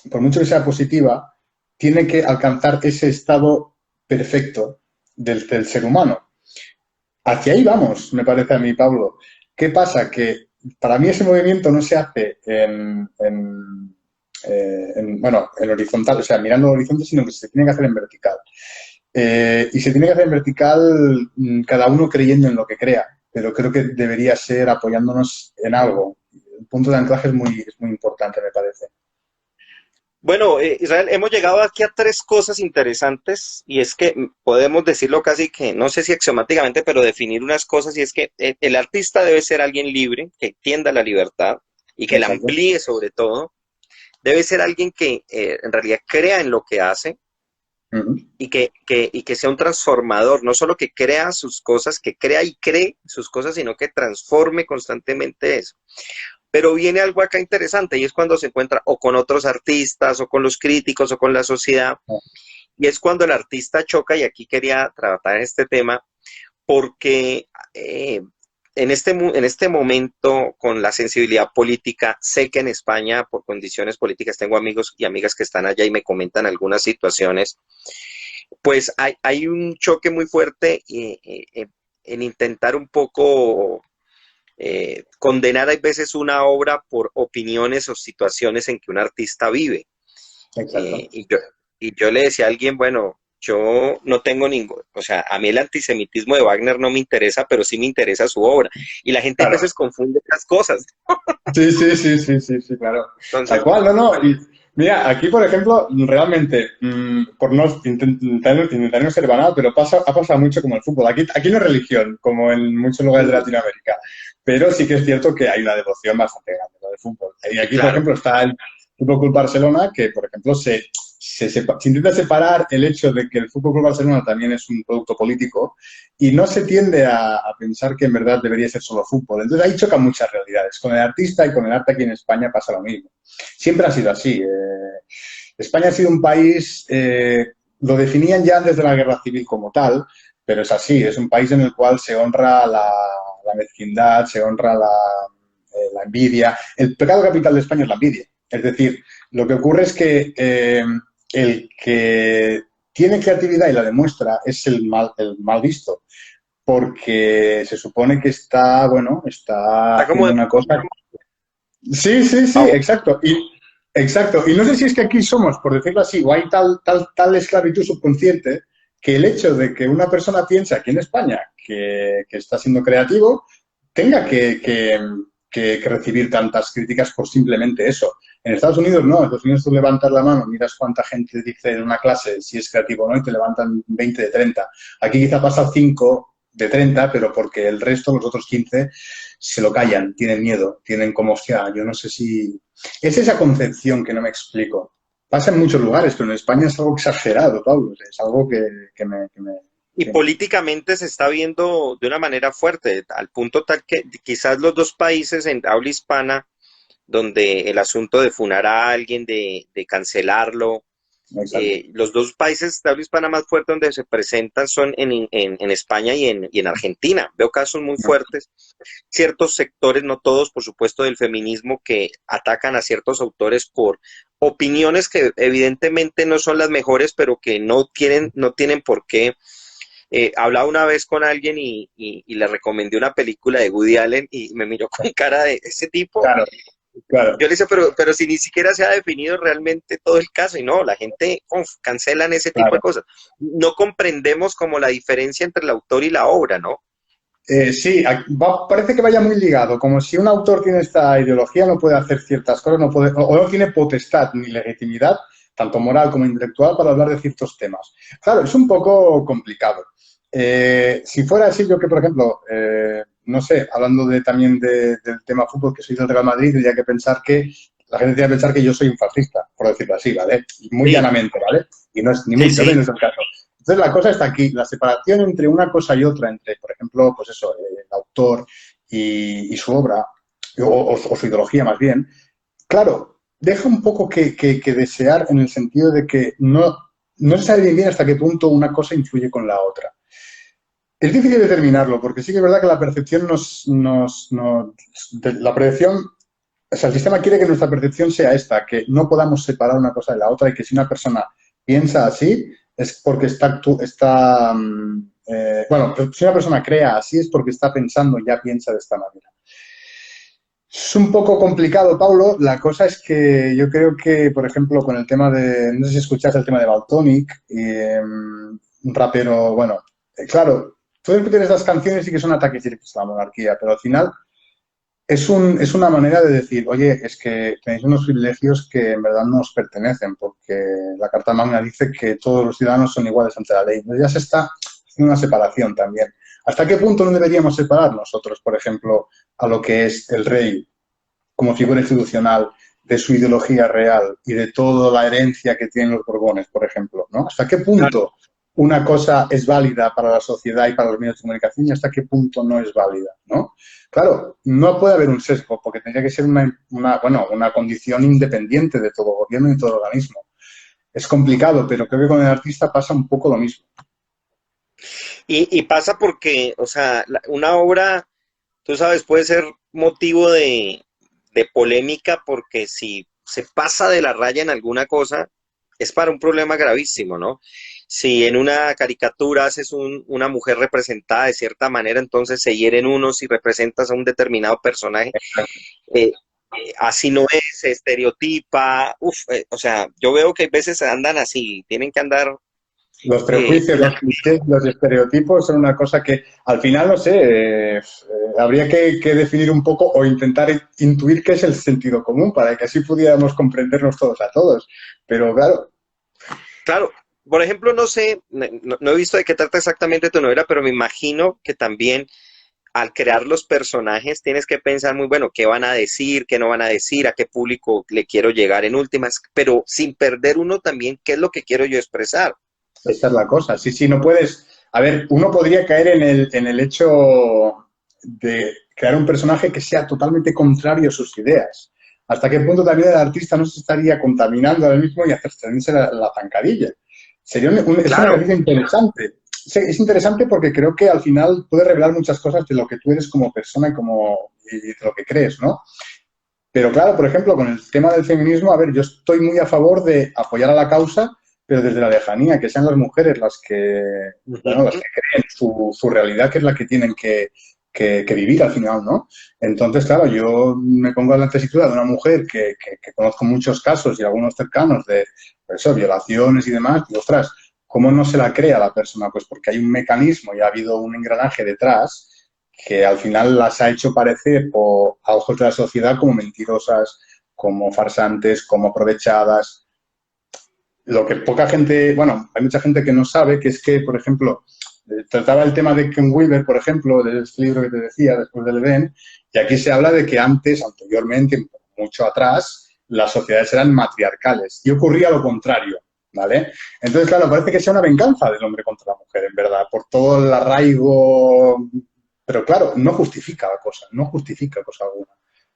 por mucho que sea positiva, tiene que alcanzar ese estado perfecto del ser humano. Hacia ahí vamos, me parece a mí, Pablo. ¿Qué pasa? Que para mí ese movimiento no se hace bueno, en horizontal, o sea, mirando al horizonte, sino que se tiene que hacer en vertical. Y se tiene que hacer en vertical, cada uno creyendo en lo que crea, pero creo que debería ser apoyándonos en algo. El punto de anclaje es muy importante, me parece. Bueno, Israel, hemos llegado aquí a tres cosas interesantes y es que podemos decirlo casi que, no sé si axiomáticamente, pero definir unas cosas y es que el artista debe ser alguien libre, que entienda la libertad y que la Exacto. amplíe sobre todo. Debe ser alguien que en realidad crea en lo que hace Ujú. y que sea un transformador, no solo que crea sus cosas, que crea y cree sus cosas, sino que transforme constantemente eso. Pero viene algo acá interesante y es cuando se encuentra o con otros artistas o con los críticos o con la sociedad y es cuando el artista choca y aquí quería tratar este tema porque en este momento con la sensibilidad política, sé que en España por condiciones políticas tengo amigos y amigas que están allá y me comentan algunas situaciones, pues hay un choque muy fuerte en intentar un poco condenar a veces una obra por opiniones o situaciones en que un artista vive. Exacto. Y yo le decía a alguien, bueno, yo no tengo ningún, o sea, a mí el antisemitismo de Wagner no me interesa, pero sí me interesa su obra. Y la gente a Claro. veces confunde las cosas. Sí, sí, sí, sí, sí, sí, claro. Tal Entonces, cual, no, no. Y mira, aquí, por ejemplo, realmente, por no intentar no ser banal, pero ha pasado mucho como el fútbol. Aquí no es religión, como en muchos lugares de Latinoamérica, pero sí que es cierto que hay una devoción bastante grande por el fútbol. Y aquí, por claro, ejemplo, está el Fútbol Club Barcelona, que, por ejemplo, se intenta separar el hecho de que el Fútbol Club Barcelona también es un producto político y no se tiende a pensar que en verdad debería ser solo fútbol. Entonces ahí chocan muchas realidades. Con el artista y con el arte aquí en España pasa lo mismo. Siempre ha sido así. España ha sido un país, lo definían ya antes de la guerra civil como tal, pero es así, es un país en el cual se honra la mezquindad, se honra la envidia. El pecado capital de España es la envidia. Es decir, lo que ocurre es que el que tiene creatividad y la demuestra es el mal visto porque se supone que está, bueno, está está como haciendo una cosa. Sí, sí, sí, de exacto. Exacto. Y no sé si es que aquí somos, por decirlo así, o hay tal esclavitud subconsciente que el hecho de que una persona piense aquí en España que está siendo creativo tenga que recibir tantas críticas por simplemente eso. En Estados Unidos no, en Estados Unidos tú levantas la mano, miras cuánta gente dice en una clase si es creativo o no y te levantan 20 de 30. Aquí quizá pasa 5 de 30, pero porque el resto, los otros 15, se lo callan, tienen miedo, tienen como, hostia, yo no sé si... Es esa concepción que no me explico. Pasa en muchos lugares, pero en España es algo exagerado, Pablo. Es algo y que me- políticamente se está viendo de una manera fuerte, al punto tal que quizás los dos países en habla hispana, donde el asunto de funar a alguien, de cancelarlo, Exacto. los dos países de habla hispana más fuertes donde se presentan son en España y en Argentina. Veo casos muy fuertes, ciertos sectores, no todos, por supuesto, del feminismo que atacan a ciertos autores por opiniones que evidentemente no son las mejores, pero que no tienen por qué. Hablaba una vez con alguien y le recomendé una película de Woody Allen y me miró con cara de ese tipo Claro. Claro, Yo le decía, pero si ni siquiera se ha definido realmente todo el caso, y no, la gente cancelan ese tipo de claro. cosas. No comprendemos como la diferencia entre el autor y la obra, ¿no? Sí, parece que vaya muy ligado, como si un autor tiene esta ideología, no puede hacer ciertas cosas, no puede, o no tiene potestad ni legitimidad, tanto moral como intelectual, para hablar de ciertos temas. Claro, es un poco complicado. Si fuera así, yo que, por ejemplo, no sé, hablando también del tema fútbol, que soy del Real Madrid, tendría que pensar que la gente tiene que pensar que yo soy un fascista, por decirlo así, ¿vale? Muy Sí, llanamente, ¿vale? Y no es ni sí, mucho sí. menos el caso. Entonces la cosa está aquí, la separación entre una cosa y otra, entre, por ejemplo, pues eso, el autor y su obra, o su ideología más bien, claro, deja un poco que desear en el sentido de que no se sabe bien hasta qué punto una cosa influye con la otra. Es difícil determinarlo, porque sí que es verdad que la percepción la percepción, o sea, el sistema quiere que nuestra percepción sea esta, que no podamos separar una cosa de la otra y que si una persona piensa así es porque bueno, si una persona crea así es porque está pensando, ya piensa de esta manera. Es un poco complicado, Paulo. La cosa es que yo creo que, por ejemplo, con el tema no sé si escuchaste el tema de Valtonyc, un rapero, bueno, claro, tú tienes las canciones y que son ataques directos a la monarquía, pero al final es una manera de decir, oye, es que tenéis unos privilegios que en verdad no os pertenecen, porque la Carta Magna dice que todos los ciudadanos son iguales ante la ley. Entonces ya se está haciendo una separación también. ¿Hasta qué punto no deberíamos separar nosotros, por ejemplo, a lo que es el rey como figura institucional de su ideología real y de toda la herencia que tienen los Borbones, por ejemplo, ¿no? ¿Hasta qué Claro. punto una cosa es válida para la sociedad y para los medios de comunicación y hasta qué punto no es válida, ¿no? Claro, no puede haber un sesgo porque tendría que ser bueno, una condición independiente de todo gobierno y todo organismo. Es complicado, pero creo que con el artista pasa un poco lo mismo. Y pasa porque, o sea, una obra, tú sabes, puede ser motivo de polémica porque si se pasa de la raya en alguna cosa, es para un problema gravísimo, ¿no? Si en una caricatura haces una mujer representada de cierta manera, entonces se hieren unos si representas a un determinado personaje. eh, Así no es, se estereotipa, o sea, yo veo que a veces andan así, tienen que andar, Los eh, prejuicios, los clichés, los estereotipos son una cosa que al final, no sé, habría que definir un poco o intentar intuir qué es el sentido común para que así pudiéramos comprendernos todos a todos. Pero claro, claro, por ejemplo, no sé, no he visto de qué trata exactamente tu novela, pero me imagino que también al crear los personajes tienes que pensar muy bueno qué van a decir, qué no van a decir, a qué público le quiero llegar en últimas, pero sin perder uno también qué es lo que quiero yo expresar. esta es la cosa. Sí, sí, no puedes. A ver, uno podría caer en el hecho de crear un personaje que sea totalmente contrario a sus ideas. ¿Hasta qué punto también el artista no se estaría contaminando a él mismo y hacerse la zancadilla? Es un Claro, ejercicio interesante. Sí, es interesante porque creo que al final puede revelar muchas cosas de lo que tú eres como persona y de lo que crees, ¿no? Pero claro, por ejemplo, con el tema del feminismo, a ver, yo estoy muy a favor de apoyar a la causa, pero desde la lejanía, que sean las mujeres bueno, las ujú, que creen su realidad, que es la que tienen que vivir al final, ¿no? Entonces, claro, yo me pongo en la tesitura de una mujer que conozco muchos casos y algunos cercanos de pues eso, violaciones y demás, y ostras, ¿cómo no se la crea la persona? Pues porque hay un mecanismo y ha habido un engranaje detrás que al final las ha hecho parecer a ojos de la sociedad como mentirosas, como farsantes, como aprovechadas. Lo que poca gente, bueno, hay mucha gente que no sabe que es que, por ejemplo, trataba el tema de Ken Wilber, por ejemplo, de este libro que te decía, después del Edén, y aquí se habla de que anteriormente, mucho atrás, las sociedades eran matriarcales y ocurría lo contrario, ¿vale? Entonces, claro, parece que sea una venganza del hombre contra la mujer, en verdad, por todo el arraigo, pero claro, no justifica la cosa, no justifica cosa alguna.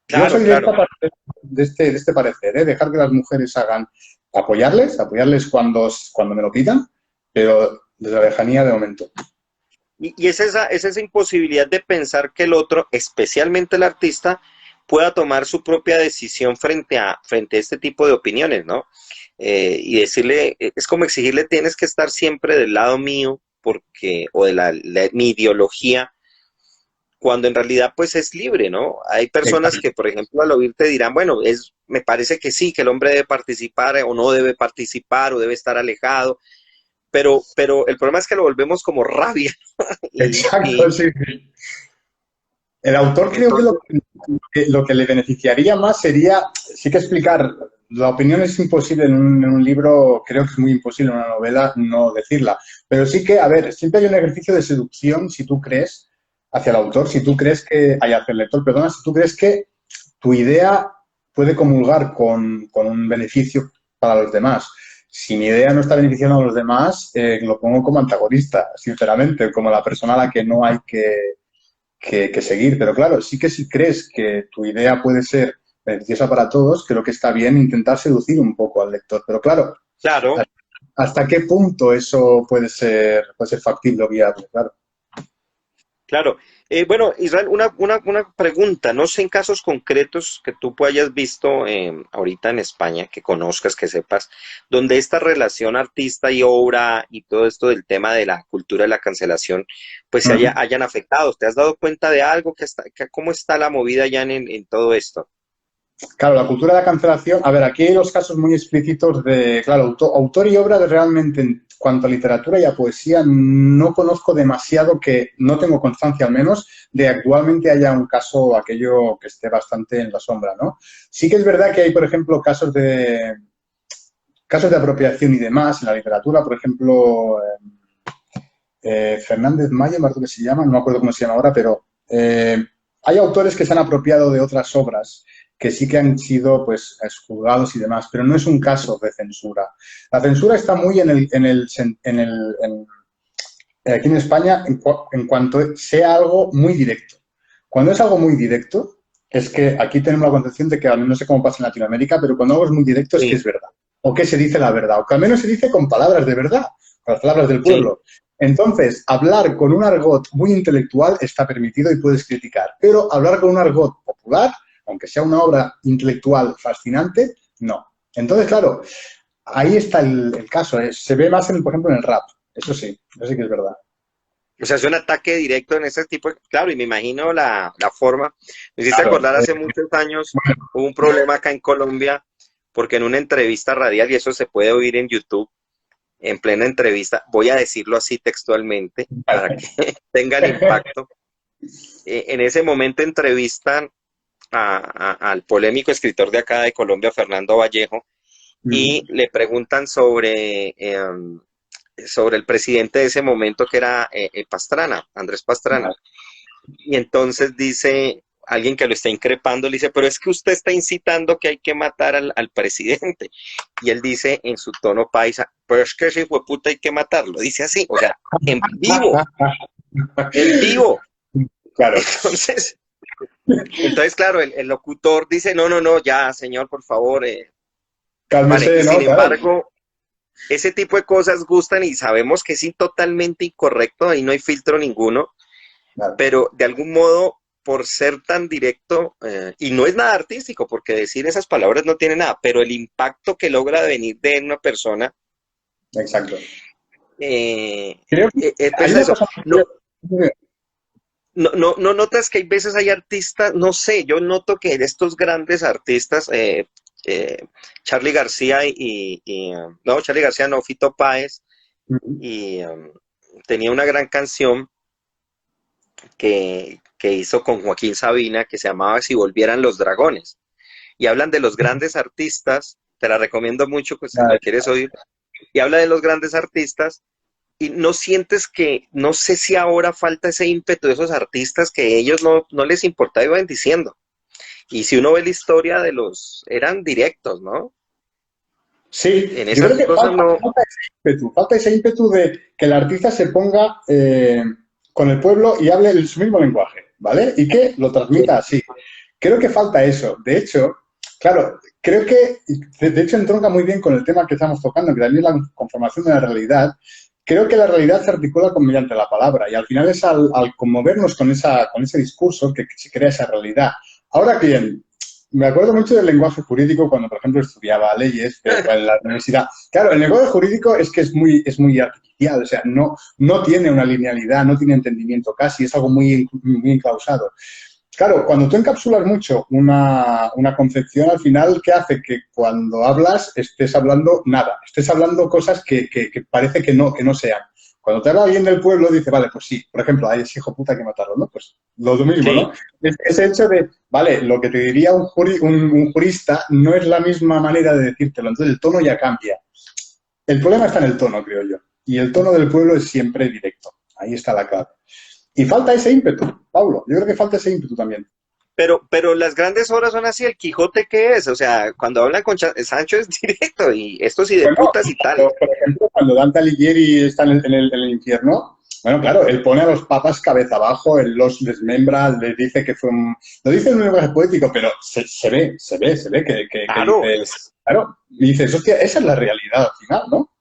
Yo claro, soy de, claro. esta parte, de este parecer, ¿eh? Dejar que las mujeres hagan, apoyarles cuando me lo pidan, pero desde la lejanía de momento. Y es esa imposibilidad de pensar que el otro, especialmente el artista, pueda tomar su propia decisión frente a este tipo de opiniones, ¿no? Y decirle, es como exigirle, tienes que estar siempre del lado mío, porque, o de mi ideología, cuando en realidad pues es libre, ¿no? Hay personas que, por ejemplo, al oírte dirán, bueno, me parece que sí, que el hombre debe participar o no debe participar o debe estar alejado, pero el problema es que lo volvemos como rabia. Exacto, sí. El autor creo que Entonces, lo que le beneficiaría más sería, sí que explicar, la opinión es imposible en un libro, creo que es muy imposible en una novela no decirla, pero sí que, a ver, siempre hay un ejercicio de seducción si tú crees, hacia el autor, si tú crees que, hacia el lector, perdona, si tú crees que tu idea puede comulgar con un beneficio para los demás. Si mi idea no está beneficiando a los demás, lo pongo como antagonista, sinceramente, como la persona a la que no hay que seguir. Pero claro, sí que si crees que tu idea puede ser beneficiosa para todos, creo que está bien intentar seducir un poco al lector. Pero claro, claro. ¿hasta qué punto eso puede ser factible o viable? Claro. Claro. Bueno, Israel, una pregunta. No sé en casos concretos que tú hayas visto ahorita en España, que conozcas, que sepas, donde esta relación artista y obra y todo esto del tema de la cultura de la cancelación, pues hayan afectado. ¿Te has dado cuenta de algo? ¿Cómo está la movida ya en todo esto? Claro, la cultura de la cancelación. A ver, aquí hay los casos muy explícitos de, claro, autor y obra de realmente en cuanto a literatura y a poesía no conozco demasiado, que no tengo constancia al menos de actualmente haya un caso aquello que esté bastante en la sombra, ¿no? Sí que es verdad que hay, por ejemplo, casos de apropiación y demás en la literatura, por ejemplo, Fernández Mayo, me acuerdo que se llama, no me acuerdo cómo se llama ahora, pero hay autores que se han apropiado de otras obras que sí que han sido pues juzgados y demás, pero no es un caso de censura. La censura está muy aquí en España en cuanto sea algo muy directo. Cuando es algo muy directo, es que aquí tenemos la concepción de que, al menos no sé cómo pasa en Latinoamérica, pero cuando algo es muy directo es que Sí, es verdad, o que se dice la verdad, o que al menos se dice con palabras de verdad, con las palabras del sí. pueblo. Entonces, hablar con un argot muy intelectual está permitido y puedes criticar, pero hablar con un argot popular, aunque sea una obra intelectual fascinante, no. Entonces, claro, ahí está el caso. Se ve más, por ejemplo, en el rap. Eso sí que es verdad. O sea, es un ataque directo en ese tipo claro, y me imagino la forma. Me hiciste Claro. acordar hace muchos años, hubo un problema acá en Colombia, porque en una entrevista radial, y eso se puede oír en YouTube, en plena entrevista, voy a decirlo así textualmente, para que tenga el impacto. En ese momento entrevistan al polémico escritor de acá de Colombia, Fernando Vallejo, y le preguntan sobre el presidente de ese momento que era Pastrana, Andrés Pastrana. Y entonces dice alguien que lo está increpando, le dice, pero es que usted está incitando que hay que matar al presidente. Y él dice en su tono paisa, pero es que ese puta hay que matarlo. Dice así, o sea, en vivo. Claro. Entonces claro, el locutor dice, no, no, no, ya, señor, por favor. Vale, y Cálmese, sin ¿no? Claro. embargo, ese tipo de cosas gustan y sabemos que es totalmente incorrecto, ahí no hay filtro ninguno, Claro. pero de algún modo, por ser tan directo, y no es nada artístico, porque decir esas palabras no tiene nada, pero el impacto que logra venir de una persona, Exacto. eh, Creo que hay pues una eso, cosa. no, no notas que hay veces hay artistas, no sé, yo noto que estos grandes artistas, Charly García no, Charly García no, Fito Páez, y tenía una gran canción que hizo con Joaquín Sabina que se llamaba Si volvieran los dragones. Y hablan de los grandes artistas, te la recomiendo mucho pues, si la quieres oír, y habla de los grandes artistas y no sientes que, no sé si ahora falta ese ímpetu de esos artistas que ellos no les importaba, iban diciendo. Y si uno ve la historia de eran directos, ¿no? Sí, En yo creo esas que cosas no, falta ese ímpetu de que el artista se ponga con el pueblo y hable su mismo lenguaje, ¿vale? Y que lo transmita así. Creo que falta eso. De hecho, claro, creo que, de hecho, entronca muy bien con el tema que estamos tocando, que también es la conformación de la realidad. Creo que la realidad se articula mediante la palabra y al final es al conmovernos con ese discurso que se crea esa realidad. Ahora bien, me acuerdo mucho del lenguaje jurídico cuando, por ejemplo, estudiaba leyes en la universidad. Claro, el lenguaje jurídico es que es muy artificial, o sea, no tiene una linealidad, no tiene entendimiento casi, es algo muy enclausado. Claro, cuando tú encapsulas mucho una concepción, al final, ¿qué hace? Que cuando hablas estés hablando nada, estés hablando cosas que parece que no sean. Cuando te habla alguien del pueblo, dice, vale, pues sí, por ejemplo, hay ese hijo puta que matarlo, ¿no? Pues lo mismo, Sí, ¿no? Ese hecho de, vale, lo que te diría un jurista no es la misma manera de decírtelo, entonces el tono ya cambia. El problema está en el tono, creo yo, y el tono del pueblo es siempre directo, ahí está la clave. Y falta ese ímpetu, Pablo, yo creo que falta ese ímpetu también. pero las grandes obras son así, el Quijote ¿qué es? O sea, cuando hablan con Sancho es directo y estos y de Bueno, putas y tal. por ejemplo, cuando Dante Alighieri está en el infierno, bueno, claro, él pone a los papas cabeza abajo, él los desmembra, les dice que fue un... Lo dice en un lenguaje poético, pero se ve que Claro, dice... Claro, y dices, hostia, esa es la realidad al final, ¿no?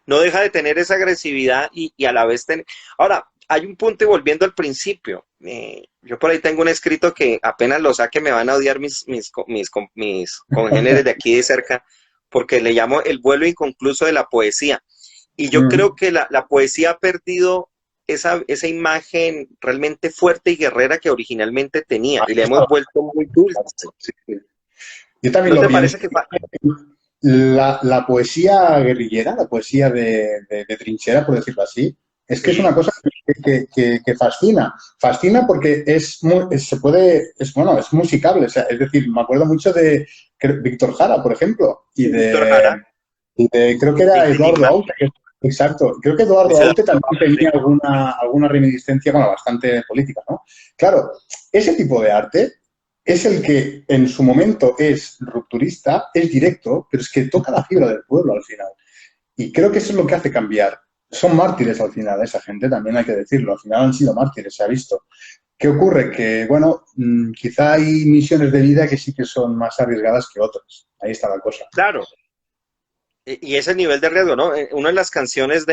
no deja de tener esa agresividad y a la vez tener... Ahora, hay un punto y volviendo al principio. Yo por ahí tengo un escrito que apenas lo saque me van a odiar mis congéneres de aquí de cerca, porque le llamo el vuelo inconcluso de la poesía. Y yo creo Mm. que la poesía ha perdido esa imagen realmente fuerte y guerrera que originalmente tenía y Ahí le está hemos vuelto muy dulce. sí, sí. Yo también ¿No lo te pienso. parece que La poesía guerrillera, la poesía de trinchera, por decirlo así, es que es una sí, cosa que fascina. Fascina porque se puede, es, bueno, es musicable. O sea, es decir, me acuerdo mucho de Víctor Jara, por ejemplo, Víctor Jara, creo que era Eduardo Enigma, Aute. Exacto, creo que Eduardo ese Aute dato, también sí. tenía alguna reminiscencia, bueno, bastante política, ¿no? Claro, ese tipo de arte es el que en su momento es rupturista, es directo, pero es que toca la fibra del pueblo al final. Y creo que eso es lo que hace cambiar. Son mártires al final, esa gente también hay que decirlo. Al final han sido mártires, se ha visto. ¿Qué ocurre? Que, bueno, quizá hay misiones de vida que sí que son más arriesgadas que otras. Ahí está la cosa. Claro, y ese nivel de riesgo, ¿no? Una de las canciones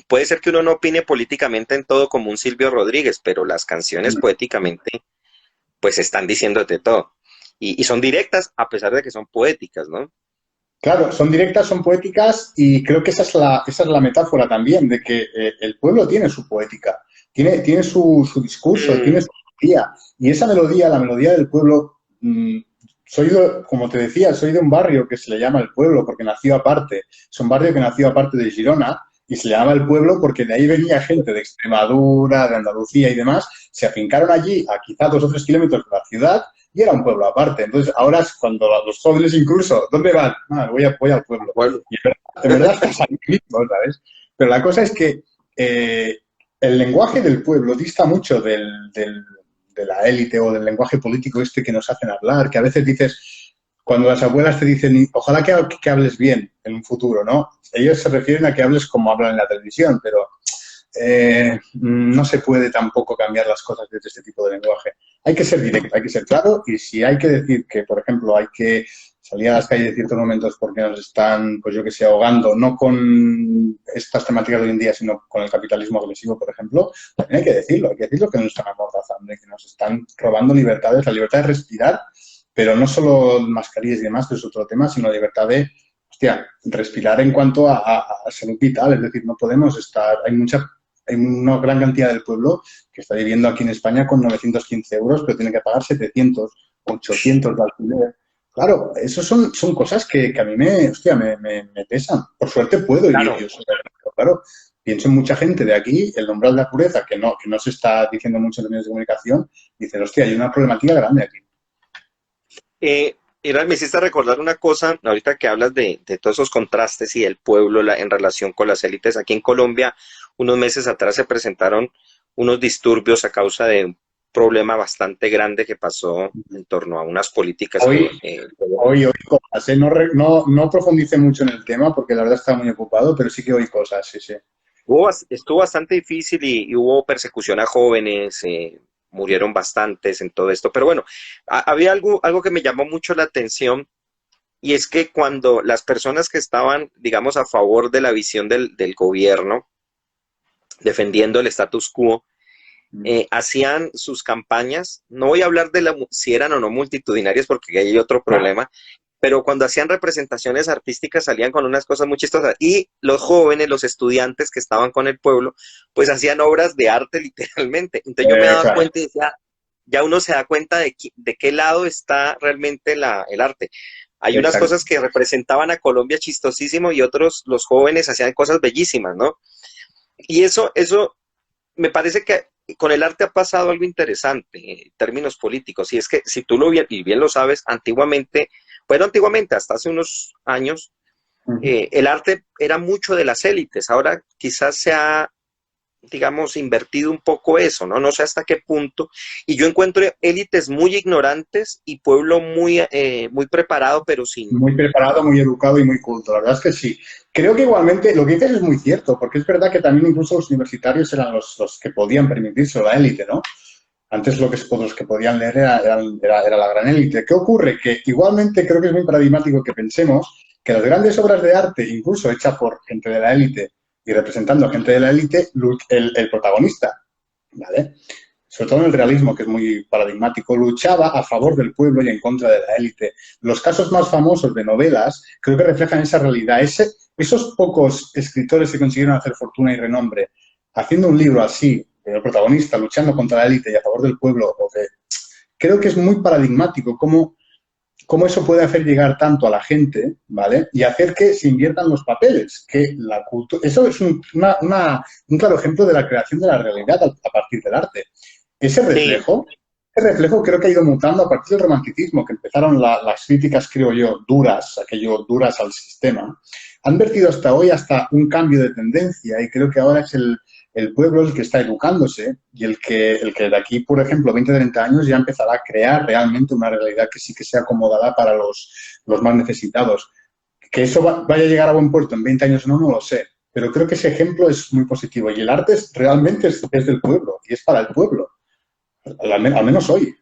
puede ser que uno no opine políticamente en todo como un Silvio Rodríguez, pero las canciones poéticamente, pues están diciéndote todo. Y son directas a pesar de que son poéticas, ¿no? Claro, son directas, son poéticas y creo que esa es la metáfora también, de que el pueblo tiene su poética, tiene su discurso, tiene Mm, su melodía. Y esa melodía, la melodía del pueblo, como te decía, soy de un barrio que se le llama El Pueblo porque nació aparte. Es un barrio que nació aparte de Girona y se le llama El Pueblo porque de ahí venía gente de Extremadura, de Andalucía y demás, se afincaron allí a quizá 2 o 3 kilómetros de la ciudad y era un pueblo aparte. Entonces, ahora es cuando los jóvenes incluso, ¿dónde van? Ah, voy al pueblo. bueno, Y en verdad estás ahí mismo, ¿sabes? Pero la cosa es que eh, el lenguaje del pueblo dista mucho de la élite o del lenguaje político este que nos hacen hablar, que a veces dices, cuando las abuelas te dicen, ojalá que hables bien en un futuro, ¿no? Ellos se refieren a que hables como hablan en la televisión, pero no se puede tampoco cambiar las cosas desde este tipo de lenguaje. Hay que ser directo, hay que ser claro y si hay que decir que, por ejemplo, hay que salir a las calles en ciertos momentos porque nos están, pues yo que sé, ahogando, no con estas temáticas de hoy en día, sino con el capitalismo agresivo, por ejemplo, también hay que decirlo que nos están amordazando, que nos están robando libertades, la libertad de respirar, pero no solo mascarillas y demás, que es otro tema, sino la libertad de, hostia, respirar en cuanto a salud vital, es decir, no podemos estar, hay una gran cantidad del pueblo que está viviendo aquí en España con 915 euros, pero tiene que pagar 700, 800 de alquiler. Claro, eso son cosas que a mí hostia, me pesan. Por suerte puedo vivir claro. yo solo, pero claro, pienso en mucha gente de aquí, el umbral de la pureza, que no se está diciendo mucho en los medios de comunicación, dicen, hostia, hay una problemática grande aquí. Irán, me hiciste recordar una cosa, ahorita que hablas de todos esos contrastes y del pueblo en relación con las élites. Aquí en Colombia, unos meses atrás se presentaron unos disturbios a causa de un problema bastante grande que pasó en torno a unas políticas Hoy, que hoy cosas, ¿eh? No profundice mucho en el tema porque la verdad está muy ocupado, pero sí que oí cosas, sí, sí. estuvo bastante difícil y hubo persecución a jóvenes, murieron bastantes en todo esto. Pero bueno, había algo que me llamó mucho la atención. Y es que cuando las personas que estaban, digamos, a favor de la visión del gobierno, defendiendo el status quo, hacían sus campañas, no voy a hablar de si eran o no multitudinarias porque ahí hay otro problema, pero cuando hacían representaciones artísticas salían con unas cosas muy chistosas y los jóvenes, los estudiantes que estaban con el pueblo, pues hacían obras de arte literalmente. Entonces yo me daba Claro, cuenta y decía, ya uno se da cuenta de qué lado está realmente el arte. Hay unas exacto. cosas que representaban a Colombia chistosísimo y otros, los jóvenes, hacían cosas bellísimas, ¿no? Y eso me parece que con el arte ha pasado algo interesante en términos políticos, y es que si tú y bien lo sabes, antiguamente, bueno, antiguamente, hasta hace unos años, Ujú. el arte era mucho de las élites, ahora quizás se ha, digamos, invertido un poco eso, ¿no? No sé hasta qué punto, y yo encuentro élites muy ignorantes y pueblo muy preparado, pero sin... Muy preparado, muy educado y muy culto. La verdad es que sí. Creo que igualmente lo que dices es muy cierto, porque es verdad que también incluso los universitarios eran los que podían permitirse la élite, ¿no? Antes los que podían leer era la gran élite. ¿Qué ocurre? Que igualmente creo que es muy paradigmático que pensemos que las grandes obras de arte, incluso hechas por gente de la élite y representando a gente de la élite, el protagonista, ¿vale? Sobre todo en el realismo, que es muy paradigmático, luchaba a favor del pueblo y en contra de la élite. Los casos más famosos de novelas creo que reflejan esa realidad. Esos pocos escritores que consiguieron hacer fortuna y renombre haciendo un libro así, el protagonista luchando contra la élite y a favor del pueblo, creo que es muy paradigmático cómo eso puede hacer llegar tanto a la gente, ¿vale? Y hacer que se inviertan los papeles, que la cultura... Eso es un claro ejemplo de la creación de la realidad a partir del arte. Ese Sí, reflejo, ese reflejo creo que ha ido mutando a partir del romanticismo, que empezaron las críticas, creo yo, duras, aquello duras al sistema, han vertido hasta hoy hasta un cambio de tendencia y creo que ahora es el pueblo el que está educándose y el que de aquí, por ejemplo, 20 o 30 años ya empezará a crear realmente una realidad que sí que sea acomodada para los más necesitados. Que eso vaya a llegar a buen puerto en 20 años no, no lo sé, pero creo que ese ejemplo es muy positivo y el arte realmente es del pueblo y es para el pueblo, al menos hoy.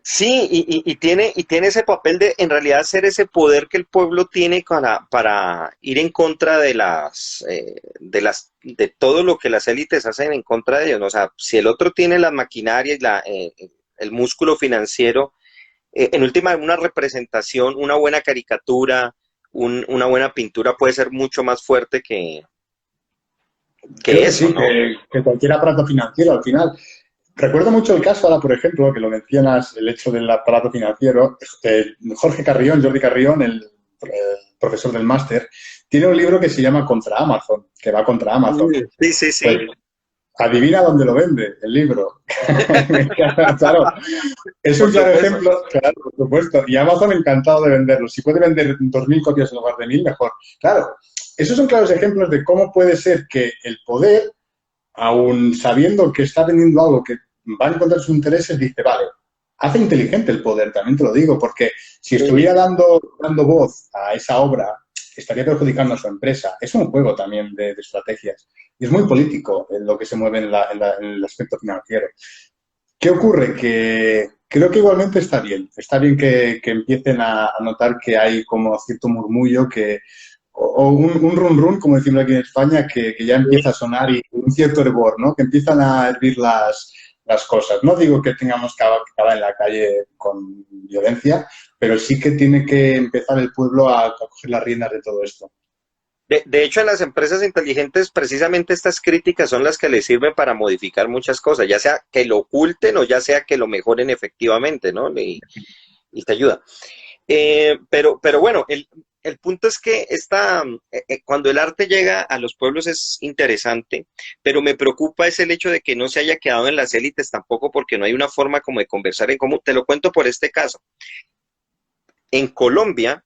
sí, y tiene ese papel de en realidad ser ese poder que el pueblo tiene para ir en contra de todo lo que las élites hacen en contra de ellos, ¿no? O sea, si el otro tiene las maquinarias y el músculo financiero, en última, una representación, una buena caricatura, una buena pintura puede ser mucho más fuerte Creo que que eso, sí, ¿no? que cualquier aparato financiero al final. Recuerdo mucho el caso ahora, por ejemplo, que lo mencionas, el hecho del aparato financiero. Jorge Carrión, Jordi Carrión, el profesor del máster, tiene un libro que se llama Contra Amazon, que va contra Amazon. Sí, sí, Pues sí. adivina dónde lo vende, el libro. Claro, es un Por claro supuesto. ejemplo, claro, por supuesto. Y Amazon encantado de venderlo. Si puede vender 2.000 copias en lugar de 1.000, mejor. Claro, esos son claros ejemplos de cómo puede ser que el poder, aun sabiendo que está vendiendo algo que va en contra de sus intereses, dice, vale, hace inteligente el poder, también te lo digo, porque si Sí. estuviera dando voz a esa obra, estaría perjudicando a su empresa. Es un juego también de estrategias. Y es muy político en lo que se mueve en el aspecto financiero. ¿Qué ocurre? Que creo que igualmente está bien que empiecen a notar que hay como cierto murmullo o un run run, como decimos aquí en España, que ya empieza a sonar y un cierto hervor, ¿no? Que empiezan a hervir las cosas. No digo que tengamos que acabar en la calle con violencia, pero sí que tiene que empezar el pueblo a coger las riendas de todo esto. De hecho, en las empresas inteligentes, precisamente estas críticas son las que les sirven para modificar muchas cosas, ya sea que lo oculten o ya sea que lo mejoren efectivamente, ¿no? Y te ayuda. Pero bueno, el punto es que cuando el arte llega a los pueblos es interesante, pero me preocupa es el hecho de que no se haya quedado en las élites tampoco porque no hay una forma como de conversar en común. Te lo cuento por este caso. En Colombia,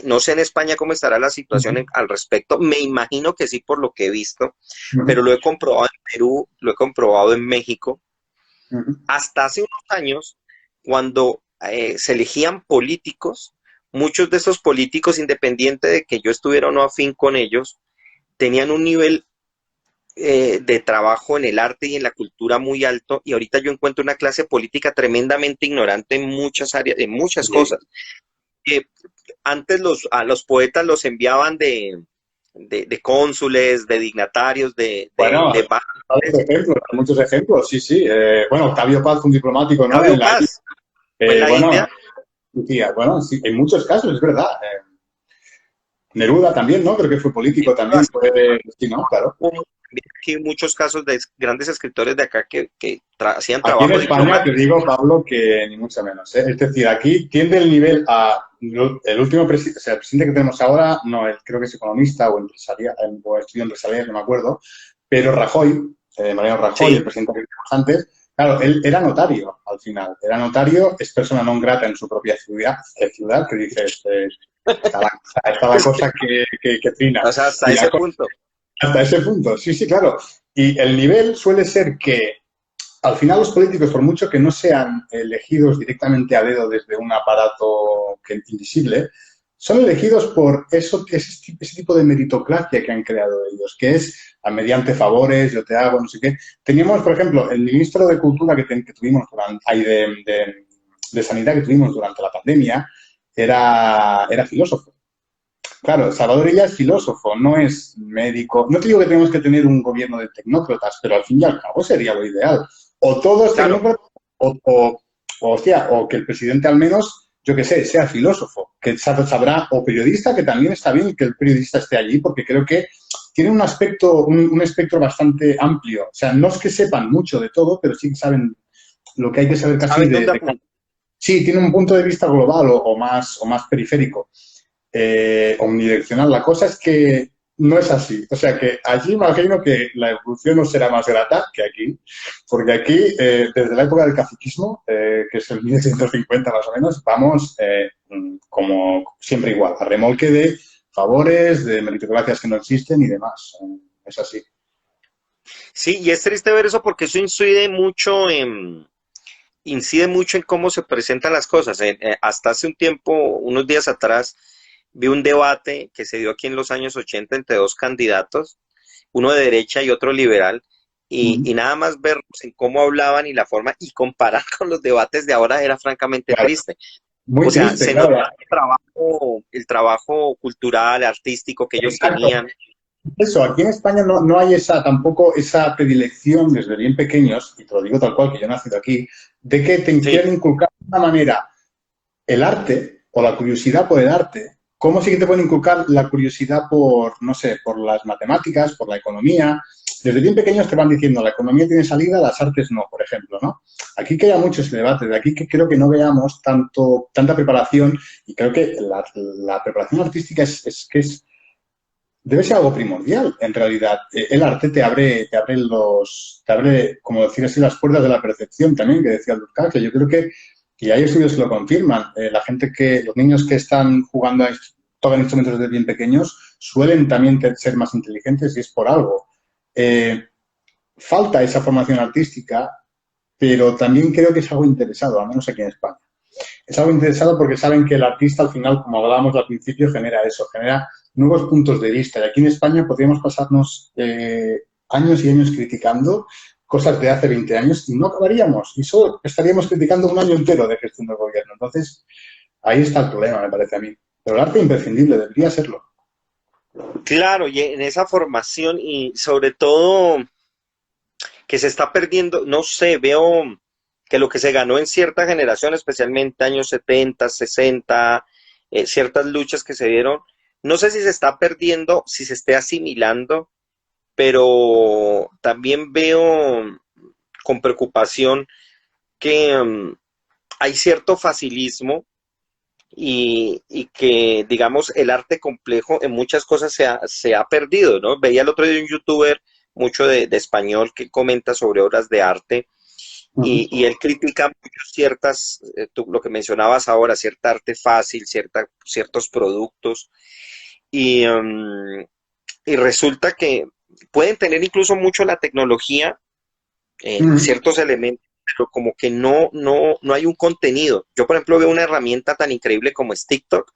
no sé en España cómo estará la situación Ujú, al respecto, me imagino que sí por lo que he visto, pero ujú, lo he comprobado en Perú, lo he comprobado en México. ujú. Hasta hace unos años, cuando se elegían políticos, muchos de esos políticos, independiente de que yo estuviera o no afín con ellos, tenían un nivel de trabajo en el arte y en la cultura muy alto, y ahorita yo encuentro una clase política tremendamente ignorante en muchas áreas, en muchas cosas. Eh, Antes a los poetas los enviaban de cónsules, de dignatarios, Bueno, de hay muchos ejemplos, sí, sí. Bueno, Octavio Paz fue un diplomático, ¿no? Octavio Paz, fue en la Bueno, India. tía, bueno, sí, en muchos casos, es verdad. Neruda también, ¿no? Creo que fue político también, sí, ¿no? Claro. Hubo aquí muchos casos de grandes escritores de acá que hacían Aquí en trabajo España te diplomático. digo, Pablo, que ni mucho menos, ¿eh? Es decir, aquí tiende el nivel a el último presidente, o sea, el presidente que tenemos ahora, no, él creo que es economista o empresaria, o estudio empresarial, no me acuerdo, pero Rajoy, Mariano Rajoy, el Sí, presidente que teníamos antes, claro, él era notario al final, era notario, es persona non grata en su propia ciudad que dices, está la cosa que trina. o sea, hasta Y la ese cosa, punto. hasta ese punto, sí, sí, claro. Y el nivel suele ser que al final los políticos, por mucho que no sean elegidos directamente a dedo desde un aparato invisible, son elegidos por ese tipo de meritocracia que han creado ellos, que es mediante favores, yo te hago, no sé qué. Teníamos, por ejemplo, el ministro de Cultura que tuvimos durante, de Sanidad que tuvimos durante la pandemia, era filósofo. Claro, Salvador Illa es filósofo, no es médico. No te digo que tenemos que tener un gobierno de tecnócratas, pero al fin y al cabo sería lo ideal. O todos Claro, tecnócratas, o que el presidente al menos, yo qué sé, sea filósofo, que sabrá, o periodista, que también está bien que el periodista esté allí, porque creo que tiene un aspecto, un espectro bastante amplio. O sea, no es que sepan mucho de todo, pero sí que saben lo que hay que saber casi ¿saben dónde apuntar? sí, tiene un punto de vista global o más periférico, omnidireccional. La cosa es que no es así. O sea que allí imagino que la evolución no será más grata que aquí, porque aquí, desde la época del caciquismo, que es el 1150 más o menos, vamos como siempre igual, a remolque de favores, de meritocracias que no existen y demás. Es así. Sí, y es triste ver eso porque eso incide mucho en cómo se presentan las cosas. Hasta hace un tiempo, unos días atrás, vi un debate que se dio aquí en los años 80 entre dos candidatos, uno de derecha y otro liberal, y nada más verlos en cómo hablaban y la forma, y comparar con los debates de ahora era francamente Claro, triste. O muy sea, triste, se claro. notaba el trabajo cultural, artístico que ellos Exacto. tenían. Eso, aquí en España no hay tampoco esa predilección desde bien pequeños, y te lo digo tal cual, que yo he nacido aquí, de que te Sí, quieran inculcar de una manera el arte o la curiosidad por el arte, como sí que te pueden inculcar la curiosidad por, no sé, por las matemáticas, por la economía. Desde bien pequeños te van diciendo, la economía tiene salida, las artes no, por ejemplo, ¿no? Aquí queda mucho ese debate, de aquí que creo que no veamos tanta preparación, y creo que la preparación artística debe ser algo primordial, en realidad. El arte te abre, como decir así, las puertas de la percepción también, que decía Durkheim. Yo creo que, y hay estudios que lo confirman, los niños que están jugando tocan instrumentos desde bien pequeños, suelen también ser más inteligentes y es por algo. Eh, Falta esa formación artística, pero también creo que es algo interesado, al menos aquí en España. Es algo interesado porque saben que el artista al final, como hablábamos al principio, genera eso, genera nuevos puntos de vista. Y aquí en España podríamos pasarnos años y años criticando cosas de hace 20 años y no acabaríamos. Y solo estaríamos criticando un año entero de gestión del gobierno. Entonces, ahí está el problema, me parece a mí. Pero el arte es imprescindible, debería serlo. claro, y en esa formación y sobre todo que se está perdiendo, no sé, veo que lo que se ganó en cierta generación, especialmente años 70, 60, ciertas luchas que se dieron, no sé si se está perdiendo, si se esté asimilando, pero también veo con preocupación que hay cierto facilismo y que, digamos, el arte complejo en muchas cosas se ha perdido, ¿no? Veía el otro día un youtuber mucho de español que comenta sobre obras de arte Uh -huh. y él critica mucho ciertas, lo que mencionabas ahora, cierta arte fácil, ciertos productos y resulta que pueden tener incluso mucho la tecnología, Uh -huh. ciertos elementos, pero como que no hay un contenido. Yo, por ejemplo, veo una herramienta tan increíble como es TikTok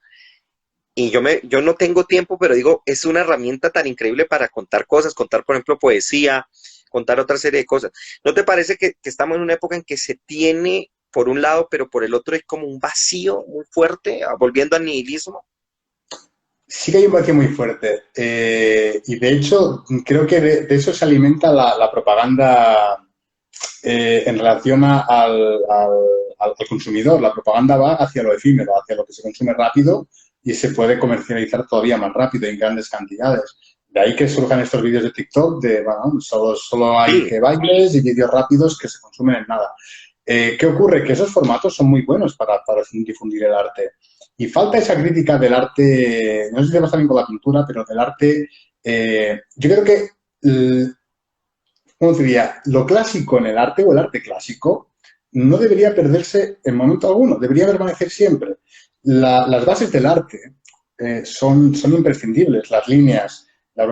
y yo no tengo tiempo, pero digo, es una herramienta tan increíble para contar cosas, contar, por ejemplo, poesía, contar otra serie de cosas. ¿No te parece que estamos en una época en que se tiene por un lado, pero por el otro hay como un vacío muy fuerte, volviendo al nihilismo? Sí que hay un vacío muy fuerte. Y de hecho, creo que de eso se alimenta la propaganda en relación al consumidor. La propaganda va hacia lo efímero, hacia lo que se consume rápido y se puede comercializar todavía más rápido en grandes cantidades. De ahí que surjan estos vídeos de TikTok de, bueno, solo hay Sí, que bailes y vídeos rápidos que se consumen en nada. ¿Qué ocurre? Que esos formatos son muy buenos para difundir el arte. Y falta esa crítica del arte, no sé si te pasa bien con la pintura, pero del arte, yo creo que ¿cómo te diría? Lo clásico en el arte o el arte clásico no debería perderse en momento alguno, debería permanecer siempre. Las bases del arte son imprescindibles, las líneas, las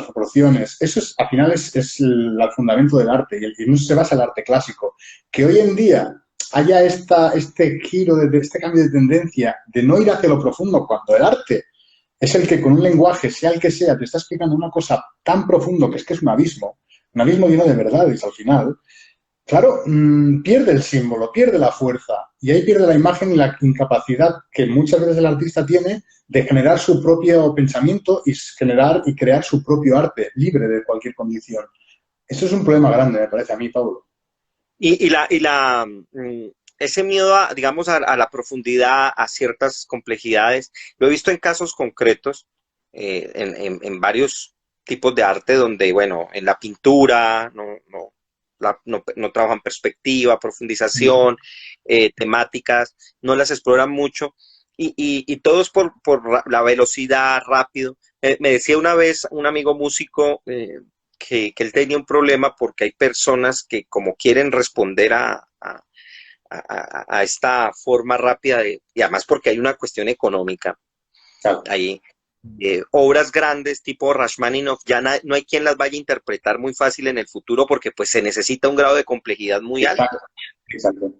proporciones, eso es, al final es el fundamento del arte y en eso se basa el arte clásico. Que hoy en día haya este giro, este cambio de tendencia de no ir hacia lo profundo cuando el arte es el que con un lenguaje, sea el que sea, te está explicando una cosa tan profundo que es un abismo lleno de verdades al final, claro, pierde el símbolo, pierde la fuerza y ahí pierde la imagen y la incapacidad que muchas veces el artista tiene de generar su propio pensamiento y generar y crear su propio arte libre de cualquier condición. Eso es un problema grande, me parece a mí, Pablo. ese miedo a, digamos, a la profundidad, a ciertas complejidades, lo he visto en casos concretos, en varios tipos de arte donde, bueno, en la pintura no trabajan perspectiva, profundización, temáticas, no las exploran mucho y todo es por la velocidad, rápido. Me decía una vez un amigo músico, que él tenía un problema porque hay personas que como quieren responder a esta forma rápida y además porque hay una cuestión económica, Claro, hay obras grandes tipo Rachmaninoff, ya no hay quien las vaya a interpretar muy fácil en el futuro porque pues se necesita un grado de complejidad muy alto. exacto, exacto.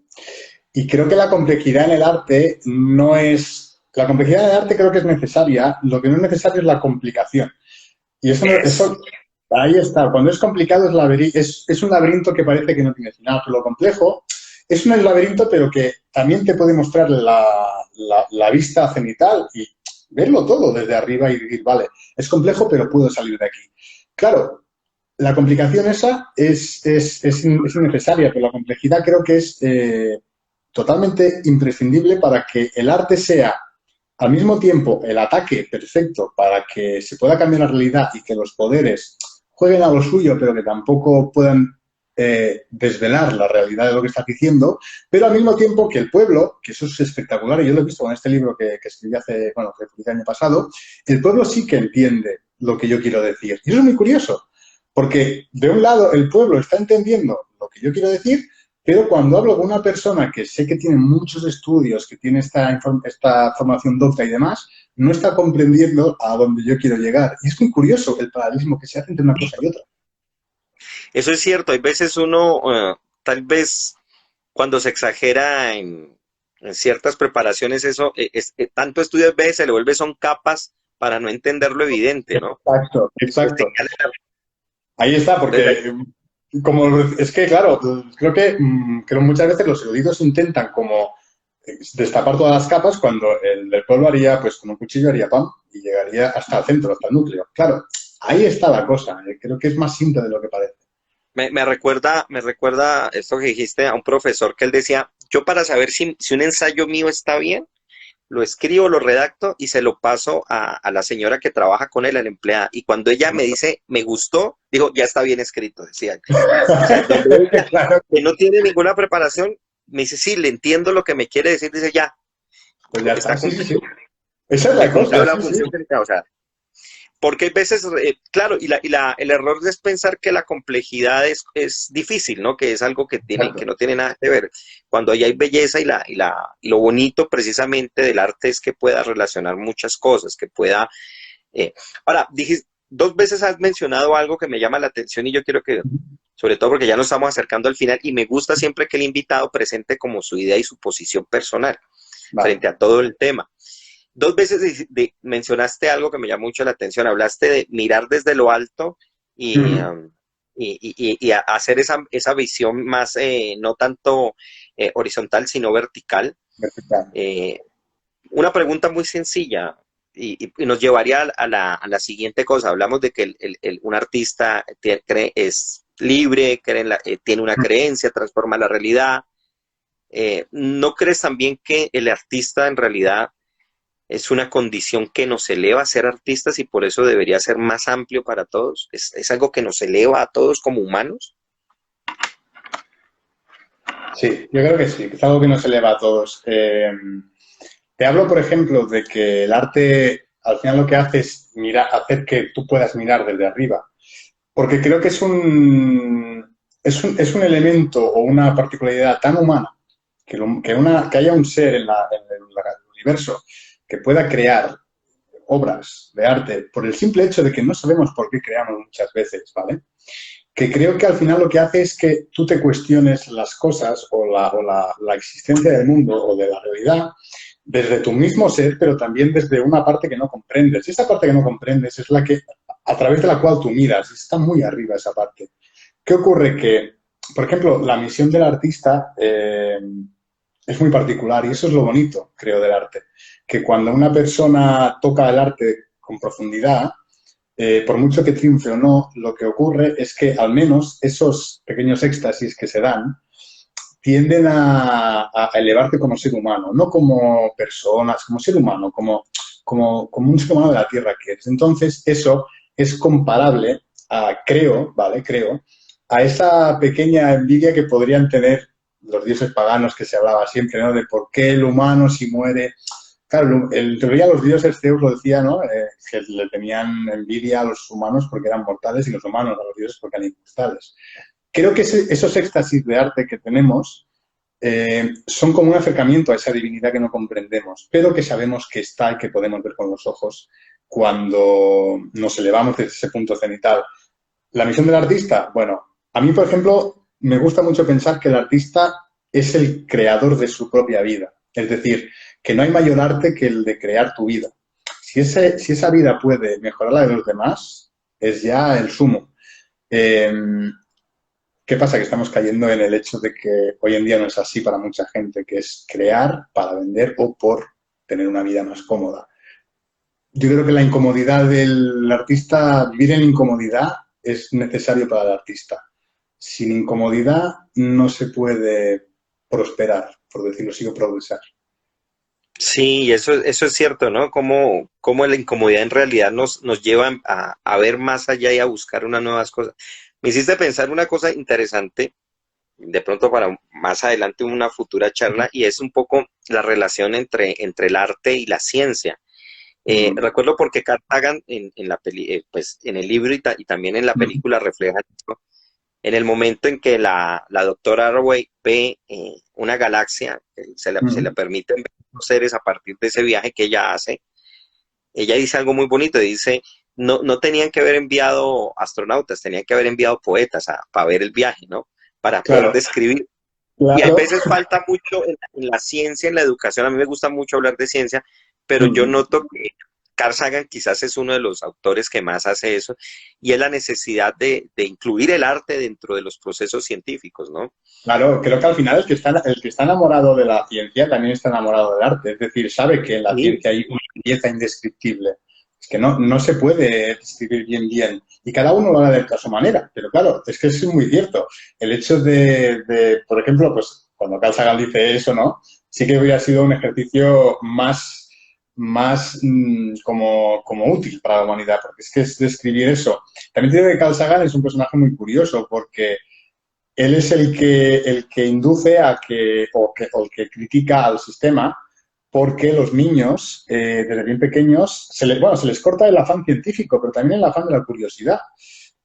Y creo que la complejidad en el arte no es... La complejidad en el arte creo que es necesaria, lo que no es necesario es la complicación. Y eso, Eso. eso ahí está. Cuando es complicado es un laberinto que parece que no tiene final. Pero lo complejo es un laberinto, pero que también te puede mostrar la vista cenital y verlo todo desde arriba y decir, vale, es complejo, pero puedo salir de aquí. Claro, la complicación esa es innecesaria, pero la complejidad creo que es totalmente imprescindible para que el arte sea al mismo tiempo, el ataque perfecto para que se pueda cambiar la realidad y que los poderes jueguen a lo suyo, pero que tampoco puedan desvelar la realidad de lo que estás diciendo, pero al mismo tiempo que el pueblo, que eso es espectacular, y yo lo he visto con este libro que escribí que publiqué el año pasado, el pueblo sí que entiende lo que yo quiero decir. Y eso es muy curioso, porque de un lado el pueblo está entendiendo lo que yo quiero decir, pero cuando hablo con una persona que sé que tiene muchos estudios, que tiene esta formación docta y demás, no está comprendiendo a dónde yo quiero llegar. Y es muy curioso el paralelismo que se hace entre una cosa y otra. Eso es cierto, hay veces uno, tal vez cuando se exagera en ciertas preparaciones, eso, tanto estudio a veces se le vuelve, son capas para no entender lo evidente, ¿no? Exacto, Pues, exacto. Ahí está, porque como es que, claro, creo muchas veces los eruditos intentan como destapar todas las capas cuando el del pueblo haría, pues con un cuchillo haría pam y llegaría hasta el centro, hasta el núcleo. Claro, ahí está la cosa. Creo que es más simple de lo que parece. me recuerda esto que dijiste a un profesor que él decía, yo para saber si un ensayo mío está bien, lo escribo, lo redacto y se lo paso a la señora que trabaja con él, a la empleada. Y cuando ella me dice, me gustó, digo, ya está bien escrito, decía. O sea, donde ella, Claro, que no tiene ninguna preparación, me dice, sí, le entiendo lo que me quiere decir, dice, ya, pues ya está, está sí, sí, cumplido, sí. Esa es se la cumplió cosa, la sí, sí. función que necesitaba. O sea, porque hay veces, claro, el error es pensar que la complejidad es difícil, ¿no? Que es algo que Exacto. no tiene nada que ver. Cuando ahí hay belleza y lo bonito precisamente del arte es que pueda relacionar muchas cosas, que pueda... eh. Ahora, dije, dos veces has mencionado algo que me llama la atención y yo quiero que, sobre todo porque ya nos estamos acercando al final y me gusta siempre que el invitado presente como su idea y su posición personal Vale. frente a todo el tema. Dos veces mencionaste algo que me llamó mucho la atención. Hablaste de mirar desde lo alto y, Ujú. um, y hacer esa visión más, no tanto horizontal, sino vertical. Perfecto. Eh, una pregunta muy sencilla. y nos llevaría a la siguiente cosa. Hablamos de que un artista es libre, tiene una creencia, transforma la realidad. ¿No crees también que el artista en realidad es una condición que nos eleva a ser artistas y por eso debería ser más amplio para todos? Es algo que nos eleva a todos como humanos? Sí, yo creo que sí, que es algo que nos eleva a todos. Te hablo, por ejemplo, de que el arte al final lo que hace es hacer que tú puedas mirar desde arriba. Porque creo que es un elemento o una particularidad tan humana que haya un ser en el universo que pueda crear obras de arte por el simple hecho de que no sabemos por qué creamos muchas veces, ¿vale? Que creo que al final lo que hace es que tú te cuestiones las cosas o la existencia del mundo o de la realidad desde tu mismo ser, pero también desde una parte que no comprendes. Y esa parte que no comprendes es la que, a través de la cual tú miras, está muy arriba esa parte. ¿Qué ocurre? Que, por ejemplo, la misión del artista es muy particular y eso es lo bonito, creo, del arte. Que cuando una persona toca el arte con profundidad, por mucho que triunfe o no, lo que ocurre es que al menos esos pequeños éxtasis que se dan tienden a elevarte como ser humano, no como personas, como ser humano, como un ser humano de la Tierra que eres. Entonces, eso es comparable creo, ¿vale? Creo, a esa pequeña envidia que podrían tener los dioses paganos que se hablaba siempre, ¿no? De por qué el humano si muere. Claro, en teoría los dioses Zeus lo decía, ¿no? Que le tenían envidia a los humanos porque eran mortales y los humanos a los dioses porque eran inmortales. Creo que esos éxtasis de arte que tenemos son como un acercamiento a esa divinidad que no comprendemos, pero que sabemos que está y que podemos ver con los ojos cuando nos elevamos desde ese punto cenital. La misión del artista, bueno, a mí, por ejemplo, me gusta mucho pensar que el artista es el creador de su propia vida. Es decir, que no hay mayor arte que el de crear tu vida. Si esa vida puede mejorar la de los demás, es ya el sumo. Eh, ¿Qué pasa? Que estamos cayendo en el hecho de que hoy en día no es así para mucha gente, que es crear para vender o por tener una vida más cómoda. Yo creo que la incomodidad del artista, vivir en incomodidad es necesario para el artista. Sin incomodidad no se puede prosperar, por decirlo así, o progresar. Sí, y eso es cierto, ¿no? Como la incomodidad en realidad nos lleva a ver más allá y a buscar unas nuevas cosas. Me hiciste pensar una cosa interesante, de pronto para más adelante una futura charla, y es un poco la relación entre el arte y la ciencia. Mm, Recuerdo porque Carl Sagan pues, en el libro y también en la mm, película refleja esto, en el momento en que la doctora Arroway ve una galaxia, se le mm. permiten ver los seres a partir de ese viaje que ella hace, ella dice algo muy bonito, dice, no tenían que haber enviado astronautas, tenían que haber enviado poetas para ver el viaje, ¿no? Para poder Claro, describir. Y a claro. veces falta mucho en la ciencia, en la educación, a mí me gusta mucho hablar de ciencia, pero yo Mm. noto que Carl Sagan quizás es uno de los autores que más hace eso, y es la necesidad de incluir el arte dentro de los procesos científicos, ¿no? Claro, creo que al final el que está enamorado de la ciencia también está enamorado del arte. Es decir, sabe que en la Sí, ciencia hay una belleza indescriptible. Es que no se puede describir bien. Y cada uno lo hará de su manera. Pero claro, es que es muy cierto. El hecho por ejemplo, pues cuando Carl Sagan dice eso, ¿no? Sí que hubiera sido un ejercicio más como útil para la humanidad. Porque es que es describir eso. También tiene que Carl Sagan es un personaje muy curioso porque él es el que induce o el que critica al sistema porque los niños, desde bien pequeños, se les corta el afán científico, pero también el afán de la curiosidad.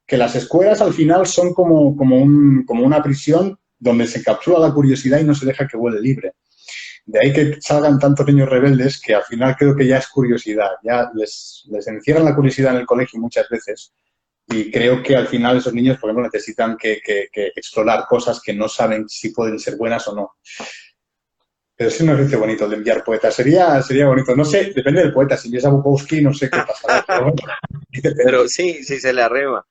Que las escuelas al final son como una prisión donde se captura la curiosidad y no se deja que vuele libre. De ahí que salgan tantos niños rebeldes que al final creo que ya es curiosidad, ya les encierran la curiosidad en el colegio muchas veces y creo que al final esos niños, por ejemplo, necesitan que explorar cosas que no saben si pueden ser buenas o no. Pero sí me parece bonito el de enviar poetas. Sería bonito. No sé, depende del poeta. Si envías a Bukowski, no sé qué pasará. Pero bueno, pero depende. sí, sí se le arreba.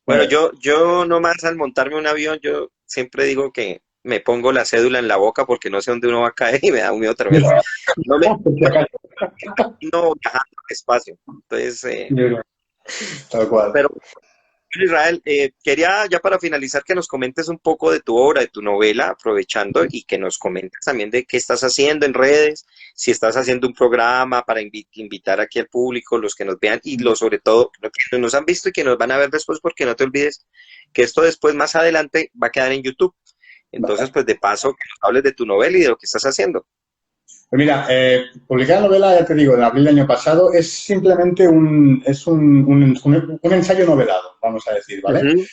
Bueno, Eh, yo nomás al montarme un avión, yo siempre digo que me pongo la cédula en la boca porque no sé dónde uno va a caer y me da un miedo tremendo. No me, por si acaso. no viajando al espacio. Entonces, Tal cual. pero Israel, quería ya para finalizar que nos comentes un poco de tu obra, de tu novela, aprovechando y que nos comentes también de qué estás haciendo en redes, si estás haciendo un programa para invitar aquí al público, los que nos vean y los sobre todo los que nos han visto y que nos van a ver después, porque no te olvides que esto después, más adelante, va a quedar en YouTube. Entonces, Vale. pues de paso, que nos hables de tu novela y de lo que estás haciendo. Pues mira, publicar la novela, ya te digo, de abril del año pasado, es simplemente un ensayo novelado, vamos a decir, ¿vale? Ujú.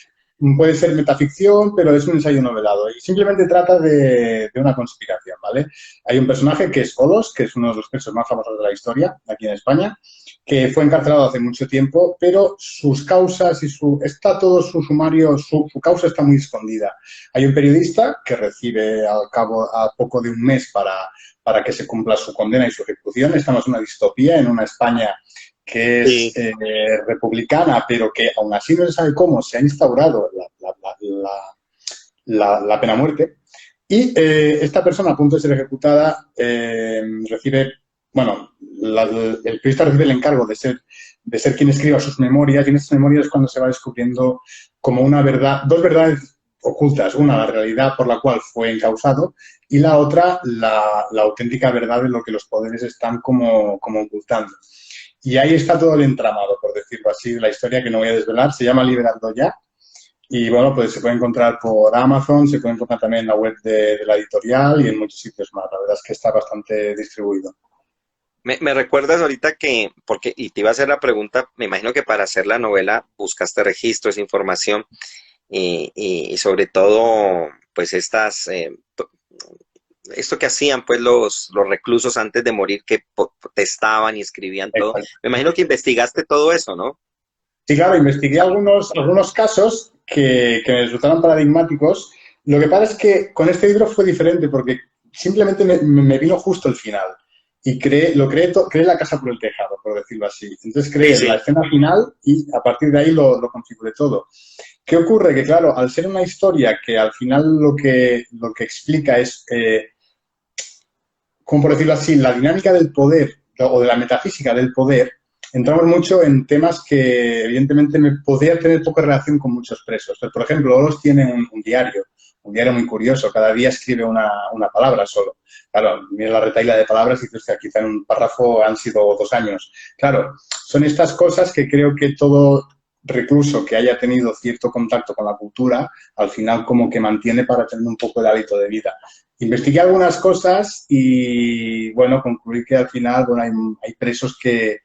Puede ser metaficción, pero es un ensayo novelado y simplemente trata de una conspiración, ¿vale? Hay un personaje que es Olos, que es uno de los presos más famosos de la historia aquí en España, que fue encarcelado hace mucho tiempo, pero sus causas y está todo su sumario, su causa está muy escondida. Hay un periodista que recibe a poco de un mes para que se cumpla su condena y su ejecución. Estamos en una distopía, en una España que es Sí. republicana, pero que aún así no se sabe cómo se ha instaurado la pena muerte. Y esta persona, a punto de ser ejecutada, recibe, bueno, el periodista recibe el encargo de ser quien escriba sus memorias, y en esas memorias es cuando se va descubriendo como una verdad, dos verdades ocultas. Una, la realidad por la cual fue encausado, y la otra, la auténtica verdad de lo que los poderes están como ocultando. Y ahí está todo el entramado, por decirlo así, de la historia que no voy a desvelar. Se llama Liberando Ya. Y bueno, pues se puede encontrar por Amazon, se puede encontrar también en la web de la editorial y en muchos sitios más. La verdad es que está bastante distribuido. Me recuerdas ahorita que, porque, y te iba a hacer la pregunta, me imagino que para hacer la novela buscaste registros, información y sobre todo, pues esto que hacían pues los reclusos antes de morir, que protestaban y escribían todo. Exacto. Me imagino que investigaste todo eso, ¿no? Sí, claro, investigué algunos casos que me resultaron paradigmáticos. Lo que pasa es que con este libro fue diferente porque simplemente me vino justo el final y creé la casa por el tejado, por decirlo así. Entonces Sí, creé la sí. escena final y a partir de ahí lo configuré todo. ¿Qué ocurre? Que claro, al ser una historia que al final lo que explica es, como por decirlo así, la dinámica del poder o de la metafísica del poder, entramos mucho en temas que evidentemente me podría tener poca relación con muchos presos. Pero, por ejemplo, Oros tiene un diario muy curioso, cada día escribe una palabra solo. Claro, mira la retaíla de palabras y dices que quizá en un párrafo han sido 2 años. Claro, son estas cosas que creo que todo recluso que haya tenido cierto contacto con la cultura, al final como que mantiene para tener un poco el hábito de vida. Investigué algunas cosas y, bueno, concluí que al final, bueno, hay presos que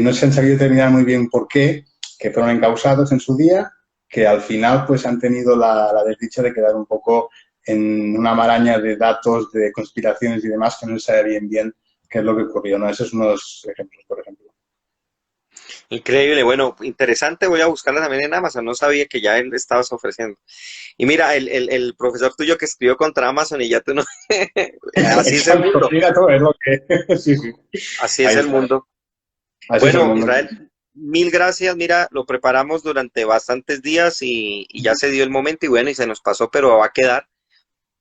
no se han sabido determinar muy bien por qué, que fueron encausados en su día, que al final pues han tenido la desdicha de quedar un poco en una maraña de datos, de conspiraciones y demás que no se sabe bien qué es lo que ocurrió, ¿no? Esos son unos ejemplos, por ejemplo. Increíble, bueno, interesante, voy a buscarla también en Amazon, no sabía que ya él estabas ofreciendo. Y mira, el profesor tuyo que escribió contra Amazon y ya tú no, así es el Exacto, mundo, mira todo, es lo que... Sí, sí, así es ahí el está. mundo. Así es el Bueno, mundo. Israel, mil gracias. Mira, lo preparamos durante bastantes días y ya se dio el momento y bueno, y se nos pasó, pero va a quedar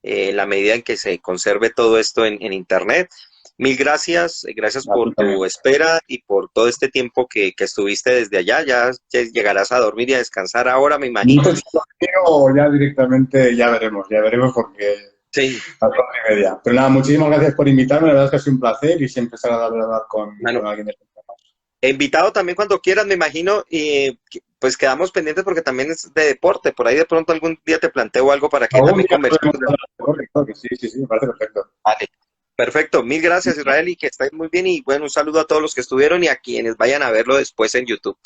en la medida en que se conserve todo esto en Internet. Mil gracias, gracias A ti por también. tu espera y por todo este tiempo que estuviste desde allá. Ya llegarás a dormir y a descansar ahora, me No imagino. sé si lo quiero o ya directamente, ya veremos porque Sí, a las 4:30. Pero nada, muchísimas gracias por invitarme, la verdad es que ha sido un placer y siempre es agradable hablar con bueno, alguien de este tema. invitado también cuando quieras, me imagino, y pues quedamos pendientes porque también es de deporte. Por ahí de pronto algún día te planteo algo para que Algún también día conversemos podemos de hablar de deporte. deporte, claro que sí, sí, sí, me parece perfecto. Vale. Perfecto, mil gracias Israel y que estéis muy bien y bueno, un saludo a todos los que estuvieron y a quienes vayan a verlo después en YouTube.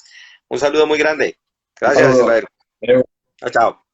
Un saludo muy grande. Un Gracias saludo. Israel. Adeu. Chao, chao.